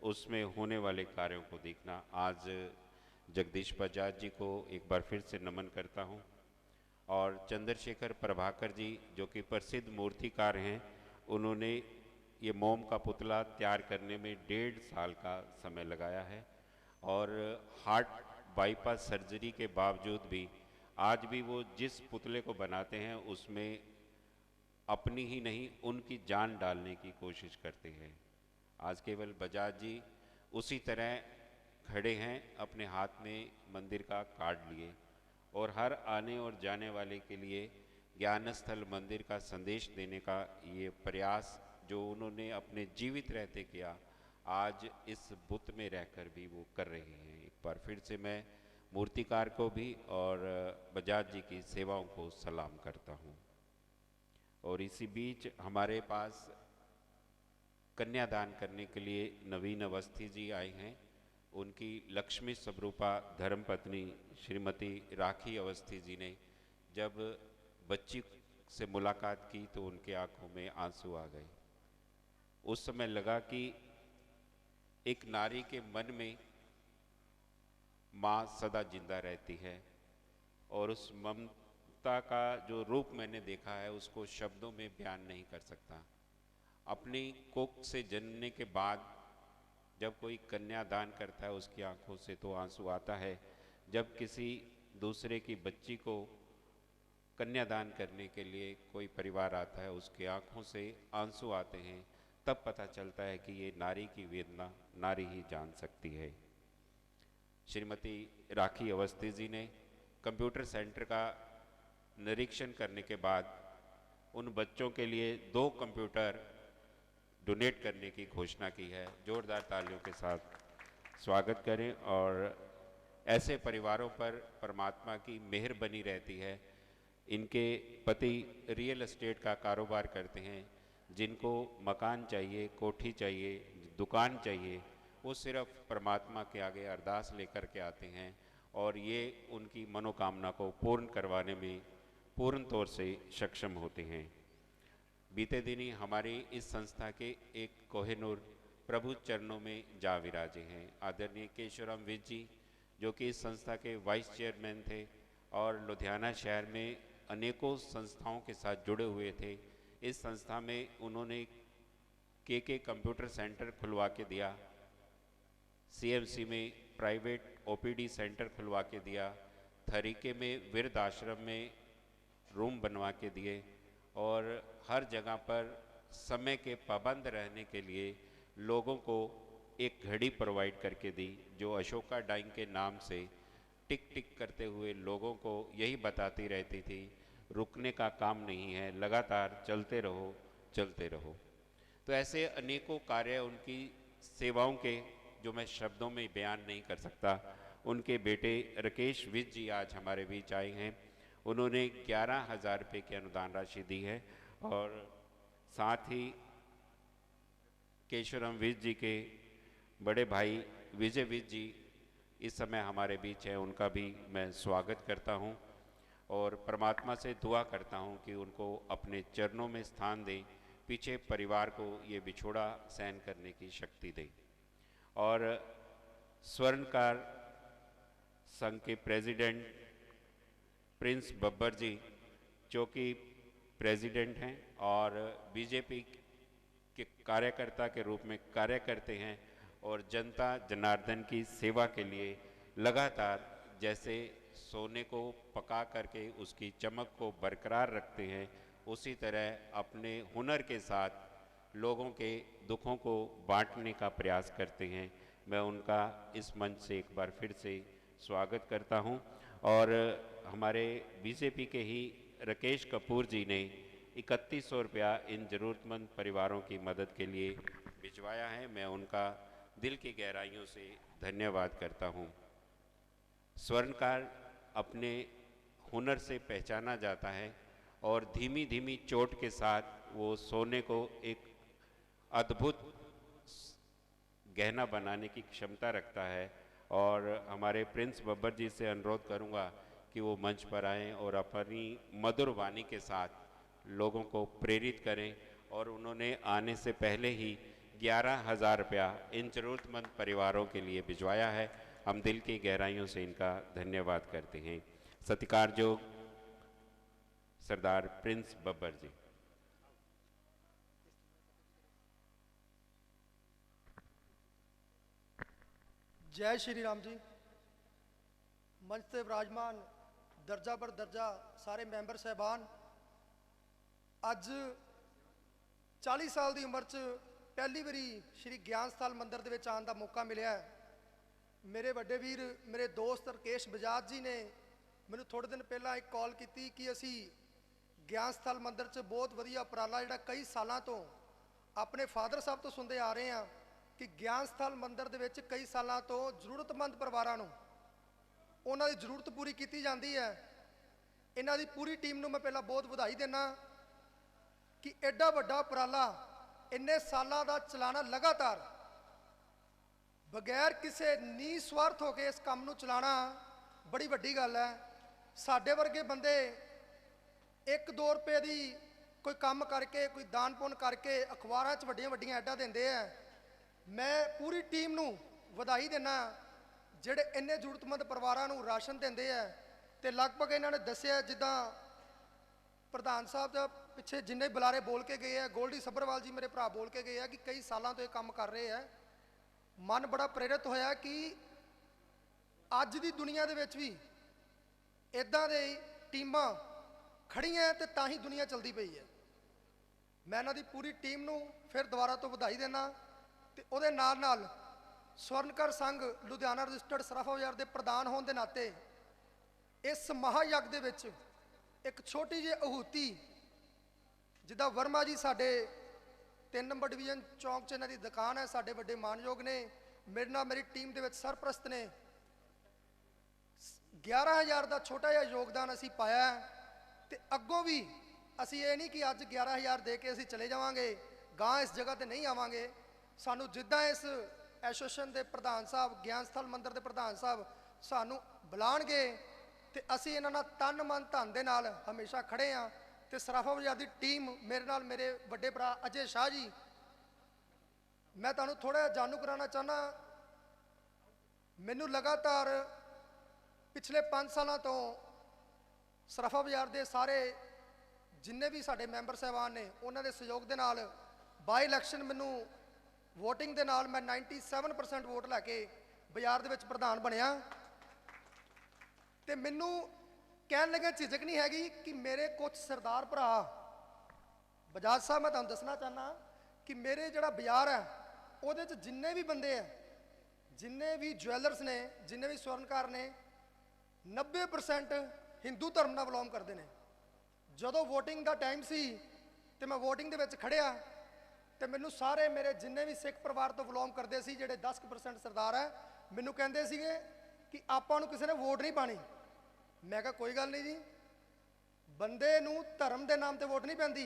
उसमें होने वाले कार्यों को देखना। आज जगदीश बजाज जी को एक बार फिर से नमन करता हूं और चंद्रशेखर प्रभाकर जी जो कि प्रसिद्ध मूर्तिकार हैं, उन्होंने ये मोम का पुतला तैयार करने में 1.5 साल का समय लगाया है और हार्ट बाईपास सर्जरी के बावजूद भी आज भी वो जिस पुतले को बनाते हैं उसमें अपनी ही नहीं उनकी जान डालने की कोशिश करते हैं। आज केवल बजाज जी उसी तरह खड़े हैं, अपने हाथ में मंदिर का कार्ड लिए और हर आने और जाने वाले के लिए ज्ञान स्थल मंदिर का संदेश देने का ये प्रयास जो उन्होंने अपने जीवित रहते किया, आज इस बुत में रहकर भी वो कर रहे हैं। एक बार फिर से मैं मूर्तिकार को भी और बजाज जी की सेवाओं को सलाम करता हूँ। और इसी बीच हमारे पास कन्यादान करने के लिए नवीन अवस्थी जी आए हैं। उनकी लक्ष्मी स्वरूपा धर्मपत्नी श्रीमती राखी अवस्थी जी ने जब बच्ची से मुलाकात की तो उनके आंखों में आंसू आ गए। उस समय लगा कि एक नारी के मन में माँ सदा जिंदा रहती है और उस ममता का जो रूप मैंने देखा है उसको शब्दों में बयान नहीं कर सकता। अपनी कोख से जन्मने के बाद जब कोई कन्यादान करता है उसकी आंखों से तो आंसू आता है। जब किसी दूसरे की बच्ची को कन्यादान करने के लिए कोई परिवार आता है उसकी आंखों से आंसू आते हैं, तब पता चलता है कि ये नारी की वेदना नारी ही जान सकती है। श्रीमती राखी अवस्थी जी ने कंप्यूटर सेंटर का निरीक्षण करने के बाद उन बच्चों के लिए 2 कंप्यूटर डोनेट करने की घोषणा की है। जोरदार तालियों के साथ स्वागत करें। और ऐसे परिवारों पर परमात्मा की मेहर बनी रहती है। इनके पति रियल एस्टेट का कारोबार करते हैं, जिनको मकान चाहिए, कोठी चाहिए, दुकान चाहिए, वो सिर्फ परमात्मा के आगे अरदास लेकर के आते हैं और ये उनकी मनोकामना को पूर्ण करवाने में पूर्ण तौर से सक्षम होते हैं। बीते दिन ही हमारी इस संस्था के एक कोहिनूर प्रभु चरणों में जा विराजे हैं। आदरणीय केशवराम विज जी जो कि इस संस्था के वाइस चेयरमैन थे और लुधियाना शहर में अनेकों संस्थाओं के साथ जुड़े हुए थे। इस संस्था में उन्होंने के कंप्यूटर सेंटर खुलवा के दिया, सीएमसी में प्राइवेट ओपीडी सेंटर खुलवा के दिया, थरीके में वृद्ध आश्रम में रूम बनवा के दिए और हर जगह पर समय के पाबंद रहने के लिए लोगों को एक घड़ी प्रोवाइड करके दी जो अशोका डाइंग के नाम से टिक टिक करते हुए लोगों को यही बताती रहती थी, रुकने का काम नहीं है, लगातार चलते रहो चलते रहो। तो ऐसे अनेकों कार्य उनकी सेवाओं के जो मैं शब्दों में बयान नहीं कर सकता। उनके बेटे राकेश विज जी आज हमारे बीच आए हैं। उन्होंने 11,000 रुपये की अनुदान राशि दी है और साथ ही केशवराम विज जी के बड़े भाई विजय विज जी इस समय हमारे बीच हैं, उनका भी मैं स्वागत करता हूं और परमात्मा से दुआ करता हूं कि उनको अपने चरणों में स्थान दें, पीछे परिवार को ये बिछोड़ा सहन करने की शक्ति दें। और स्वर्णकार संघ के प्रेसिडेंट प्रिंस बब्बर जी जो कि प्रेसिडेंट हैं और बीजेपी के कार्यकर्ता के रूप में कार्य करते हैं और जनता जनार्दन की सेवा के लिए लगातार जैसे सोने को पका करके उसकी चमक को बरकरार रखते हैं, उसी तरह अपने हुनर के साथ लोगों के दुखों को बांटने का प्रयास करते हैं। मैं उनका इस मंच से एक बार फिर से स्वागत करता हूं। और हमारे बीजेपी के ही राकेश कपूर जी ने 3100 रुपया इन ज़रूरतमंद परिवारों की मदद के लिए भिजवाया है। मैं उनका दिल की गहराइयों से धन्यवाद करता हूं। स्वर्णकार अपने हुनर से पहचाना जाता है और धीमी धीमी चोट के साथ वो सोने को एक अद्भुत गहना बनाने की क्षमता रखता है। और हमारे प्रिंस बब्बर जी से अनुरोध करूंगा कि वो मंच पर आएं और अपनी मधुर वाणी के साथ लोगों को प्रेरित करें। और उन्होंने आने से पहले ही 11,000 रुपया इन ज़रूरतमंद परिवारों के लिए भिजवाया है। हम दिल की गहराइयों से इनका धन्यवाद करते हैं। सत्कारयोग सरदार प्रिंस बब्बर जी। जय श्री राम जी। मंच से विराजमान दर्जा पर दर्जा सारे मैंबर साहबान, अज 40 साल की उम्र च पहली बारी श्री ज्ञान स्थल मंदिर दे विच आउण दा मौका मिलिया है। मेरे बड़े वीर मेरे दोस्त राकेश बजाज जी ने मैनूं थोड़े दिन पहला एक कॉल की कि असी ज्ञान स्थल मंदिर च बहुत वधिया उपराला जिहड़ा कई सालों तो अपने फादर साहब तो सुनते आ रहे हैं कि ज्ञान स्थल मंदिर दे विच कई सालों तो जरूरतमंद परिवारों नूं उन्हां दी जरूरत पूरी की जाती है। इन्हां दी पूरी टीम नूं मैं पहला बहुत बधाई देना कि एडा वड्डा उपराला इन्ने सालों का चलाना लगातार बगैर किसी निस्वार्थ होकर इस काम नूं चलाना बड़ी वड्डी गल है। साडे वर्गे बंदे 1-2 रुपए की कोई काम करके कोई दान पुण्य करके अखबारां च वड्डियां वड्डियां ऐडां दिंदे है। मैं पूरी टीम नूं वधाई देना ਜਿਹੜੇ ਇੰਨੇ ਜ਼ਰੂਰਤਮੰਦ ਪਰਿਵਾਰਾਂ ਨੂੰ ਰਾਸ਼ਨ ਦਿੰਦੇ ਹੈ। ਤੇ ਲਗਭਗ ਇਹਨਾਂ ਨੇ ਦੱਸਿਆ ਜਿੱਦਾਂ ਪ੍ਰਧਾਨ ਸਾਹਿਬ ਦਾ ਪਿੱਛੇ ਜਿੰਨੇ ਬੁਲਾਰੇ ਬੋਲ ਕੇ ਗਏ ਆ, ਗੋਲਡੀ ਸੱਭਰਵਾਲ ਜੀ ਮੇਰੇ ਭਰਾ ਬੋਲ ਕੇ ਗਏ ਆ ਕਿ ਕਈ ਸਾਲਾਂ ਤੋਂ ਇਹ ਕੰਮ ਕਰ ਰਹੇ ਆ। ਮਨ ਬੜਾ ਪ੍ਰੇਰਿਤ ਹੋਇਆ ਕਿ ਅੱਜ ਦੀ ਦੁਨੀਆ ਦੇ ਵਿੱਚ ਵੀ ਇਦਾਂ ਦੇ ਟੀਮਾਂ ਖੜੀਆਂ ਤੇ ਤਾਂ ਹੀ ਦੁਨੀਆ ਚੱਲਦੀ ਪਈ ਹੈ। ਮੈਂ ਇਹਨਾਂ ਦੀ ਪੂਰੀ ਟੀਮ ਨੂੰ ਫਿਰ ਦੁਬਾਰਾ ਤੋਂ ਵਧਾਈ ਦੇਣਾ ਤੇ ਉਹਦੇ ਨਾਲ ਨਾਲ स्वर्णकर संघ लुधियाना रजिस्टर्ड सराफा बाजार के प्रधान होने के नाते इस महायज्ञ दे विच एक छोटी जी आहूति जिदा वर्मा जी साडे 3 नंबर डिवीजन चौंक च इन्हां दी दुकान है, साडे वड्डे मानयोग ने, मेरे नाल मेरी टीम दे विच सरप्रस्त ने 11,000 का छोटा जिहा योगदान असी पाया ते अगों भी असी ये नहीं कि अज 11,000 दे के असी चले जावांगे, गां इस जगह ते नहीं आवांगे। सानू जिद्दां इस एसोसीएशन के प्रधान साहब ज्ञान स्थल मंदिर के प्रधान साहब सानू बुलाणगे ते असी इन्हां नाल तन मन धन दे नाल हमेशा खड़े हाँ। ते सराफा बाजार की टीम मेरे नाल मेरे बड़े भरा अजय शाह जी, मैं तुहानू थोड़ा जानू कराना चाहना, मैनू लगातार पिछले 5 सालों तो सराफा बाजार के सारे जिन्ने भी साडे मैंबर साहबान ने उन्हां दे सहयोग दे नाल बाई इलैक्शन मैनू वोटिंग के नाल मैं 97% वोट लैके बाजार दे विच प्रधान बनया। तो मैनू कहन लगे झिझक नहीं हैगी कि मेरे कुछ सरदार भरा बजाज साहब, मैं तुहानू दसना चाहना कि मेरे जिहड़ा बाजार है उहदे च जिन्ने भी बंदे हैं, जिन्ने भी ज्वैलर्स ने, जिन्ने भी स्वर्णकार ने, 90% हिंदू धर्म नाल बिलोंग करते हैं। जदों वोटिंग का टाइम सी तो मैं वोटिंग दे विच खड़िया तो मैनू सारे मेरे जिन्ने भी सिख परिवार तो बिलोंग करते सी, जिहड़े 10% सरदार है, मैनू कहंदे सीगे कि आपां नूं किसी ने वोट नहीं पानी। मैं कहा कोई गल नहीं जी, बंदे नूं धर्म के नाम ते वोट नहीं पैंदी,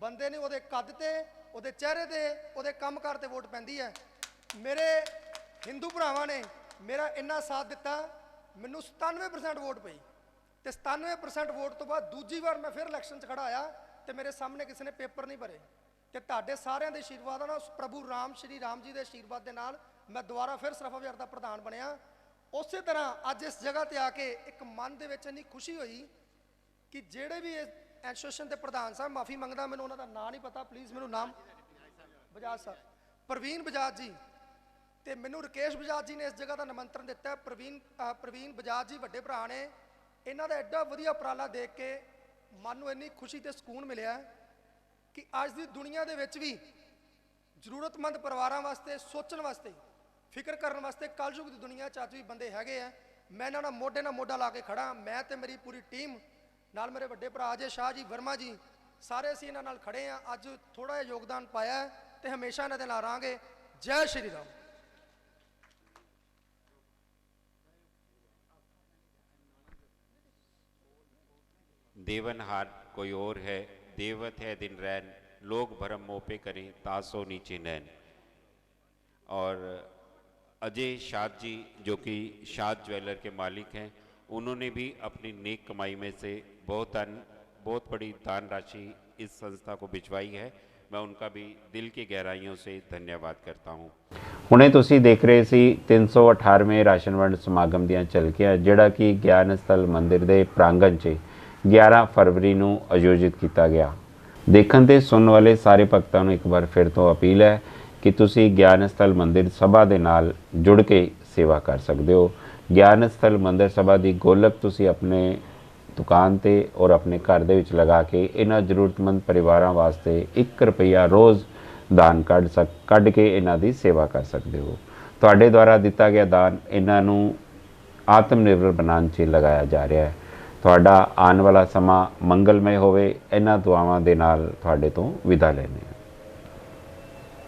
ਬੰਦੇ ਨੇ ਉਹਦੇ ਕੱਦ ਤੇ, ਉਹਦੇ ਚਿਹਰੇ ਤੇ, ਉਹਦੇ ਕੰਮਕਾਰ ਤੇ ਵੋਟ ਪੈਂਦੀ ਹੈ। ਮੇਰੇ ਹਿੰਦੂ ਭਰਾਵਾਂ ਨੇ ਮੇਰਾ ਇੰਨਾ ਸਾਥ ਦਿੱਤਾ, ਮੈਨੂੰ 97% ਵੋਟ ਪਈ ਤੇ 97% ਵੋਟ ਤੋਂ ਬਾਅਦ ਦੂਜੀ ਵਾਰ ਮੈਂ ਫਿਰ ਇਲੈਕਸ਼ਨ 'ਚ ਖੜਾ ਆਇਆ ਤੇ ਮੇਰੇ ਸਾਹਮਣੇ ਕਿਸੇ ਨੇ ਪੇਪਰ ਨਹੀਂ ਭਰੇ ਤੇ ਤੁਹਾਡੇ ਸਾਰਿਆਂ ਦੇ ਆਸ਼ੀਰਵਾਦ ਨਾਲ, ਪ੍ਰਭੂ ਰਾਮ ਸ਼੍ਰੀ ਰਾਮ ਜੀ ਦੇ ਆਸ਼ੀਰਵਾਦ ਦੇ ਨਾਲ ਮੈਂ ਦੁਬਾਰਾ ਫਿਰ ਸਰਫਾ ਬਾਜ਼ਾਰ ਦਾ ਪ੍ਰਧਾਨ ਬਣਿਆ। ਉਸੇ ਤਰ੍ਹਾਂ ਅੱਜ ਇਸ ਜਗ੍ਹਾ ਤੇ ਆ ਕੇ ਇੱਕ ਮਨ ਦੇ ਵਿੱਚ ਇੰਨੀ ਖੁਸ਼ੀ ਹੋਈ ਕਿ ਜਿਹੜੇ ਵੀ ਐਸੋਸੀਏਸ਼ਨ ਦੇ ਪ੍ਰਧਾਨ ਸਾਹਿਬ, ਮਾਫੀ ਮੰਗਦਾ ਮੈਨੂੰ ਉਹਨਾਂ ਦਾ ਨਾਂ ਨਹੀਂ ਪਤਾ, ਪਲੀਜ਼ ਮੈਨੂੰ ਨਾਮ, ਬਜਾਜ ਸਾਹਿਬ, ਪ੍ਰਵੀਨ ਬਜਾਜ ਜੀ, ਤੇ ਮੈਨੂੰ ਰਕੇਸ਼ ਬਜਾਜ ਜੀ ਨੇ ਇਸ ਜਗ੍ਹਾ ਦਾ ਨਿਮੰਤਰਣ ਦਿੱਤਾ। ਪ੍ਰਵੀਨ ਬਜਾਜ ਜੀ ਵੱਡੇ ਭਰਾ ਨੇ, ਇਹਨਾਂ ਦਾ ਐਡਾ ਵਧੀਆ ਉਪਰਾਲਾ ਦੇਖ ਕੇ ਮਨ ਨੂੰ ਇੰਨੀ ਖੁਸ਼ੀ ਤੇ ਸਕੂਨ ਮਿਲਿਆ ਕਿ ਅੱਜ ਦੀ ਦੁਨੀਆ ਦੇ ਵਿੱਚ ਵੀ ਜ਼ਰੂਰਤਮੰਦ ਪਰਿਵਾਰਾਂ ਵਾਸਤੇ ਸੋਚਣ ਵਾਸਤੇ, ਫਿਕਰ ਕਰਨ ਵਾਸਤੇ ਕਲਯੁਗ ਦੀ ਦੁਨੀਆ 'ਚ ਅੱਜ ਵੀ ਬੰਦੇ ਹੈਗੇ ਆ। ਮੈਂ ਇਹਨਾਂ ਨਾਲ ਮੋਢੇ ਨਾਲ ਮੋਢਾ ਲਾ ਕੇ ਖੜਾ, ਮੈਂ ਤੇ ਮੇਰੀ ਪੂਰੀ ਟੀਮ ਨਾਲ, ਮੇਰੇ ਵੱਡੇ ਭਰਾ ਅਜੇ ਸ਼ਾਹ ਜੀ, ਵਰਮਾ ਜੀ, ਸਾਰੇ ਅਸੀਂ ਇਹਨਾਂ ਨਾਲ ਖੜੇ ਆ। ਅੱਜ ਥੋੜਾ ਜਿਹਾ ਯੋਗਦਾਨ ਪਾਇਆ ਤੇ ਹਮੇਸ਼ਾ ਇਹਨਾਂ ਦੇ ਨਾਲ ਰਹਾਂਗੇ। ਜੈ ਸ਼੍ਰੀ ਰਾਮ। देवनहार कोई और है, देवत है दिन रैन, लोग भरम मोह पे करें तासो नीचे नैन। और अजय शाद जी जो कि शाद ज्वेलर के मालिक हैं, उन्होंने भी अपनी नेक कमाई में से बहुत बड़ी दान राशि इस संस्था को भिजवाई है। मैं उनका भी दिल की गहराइयों से धन्यवाद करता हूँ। ਹੁਣੇ ਤੁਸੀਂ ਦੇਖ ਰਹੇ ਸੀ 318ਵੇਂ ਰਾਸ਼ਨ ਵੰਡ ਸਮਾਗਮ ਦੀਆਂ ਝਲਕੀਆਂ, ਜਿਹੜਾ ਕਿ ਗਿਆਨ ਸਥਲ ਮੰਦਿਰ ਦੇ ਪ੍ਰਾਂਗਣ 'ਚ 11 ਫਰਵਰੀ ਨੂੰ ਆਯੋਜਿਤ ਕੀਤਾ ਗਿਆ। ਦੇਖਣ ਤੇ ਸੁਣਨ ਵਾਲੇ ਸਾਰੇ ਭਗਤਾਂ ਨੂੰ ਇੱਕ ਵਾਰ ਫਿਰ ਤੋਂ ਅਪੀਲ ਹੈ ਕਿ ਤੁਸੀਂ ਗਿਆਨ ਸਥਲ ਮੰਦਿਰ ਸਭਾ ਦੇ ਨਾਲ ਜੁੜ ਕੇ ਸੇਵਾ ਕਰ ਸਕਦੇ ਹੋ। ਗਿਆਨ ਸਥਲ ਮੰਦਿਰ ਸਭਾ ਦੀ ਗੋਲਕ ਤੁਸੀਂ ਆਪਣੇ ਦੁਕਾਨ ਤੇ ਔਰ ਆਪਣੇ ਘਰ ਦੇ ਵਿੱਚ ਲਗਾ ਕੇ ਇਹਨਾਂ ਜ਼ਰੂਰਤਮੰਦ ਪਰਿਵਾਰਾਂ ਵਾਸਤੇ 1 ਰੁਪਈਆ ਰੋਜ਼ ਦਾਨ ਕੱਢ ਕੇ ਇਹਨਾਂ ਦੀ ਸੇਵਾ ਕਰ ਸਕਦੇ ਹੋ। ਤੁਹਾਡੇ ਦੁਆਰਾ ਦਿੱਤਾ ਗਿਆ ਦਾਨ ਇਹਨਾਂ ਨੂੰ ਆਤਮ ਨਿਰਭਰ ਬਣਾਉਣ 'ਚ ਲਗਾਇਆ ਜਾ ਰਿਹਾ ਹੈ। ਤੁਹਾਡਾ ਆਉਣ ਵਾਲਾ ਸਮਾਂ ਮੰਗਲਮय ਹੋਵੇ, ਇਹਨਾਂ ਦੁਆਵਾਂ ਦੇ ਨਾਲ ਤੁਹਾਡੇ ਤੋਂ ਵਿਦਾ ਲੈਂਦੇ।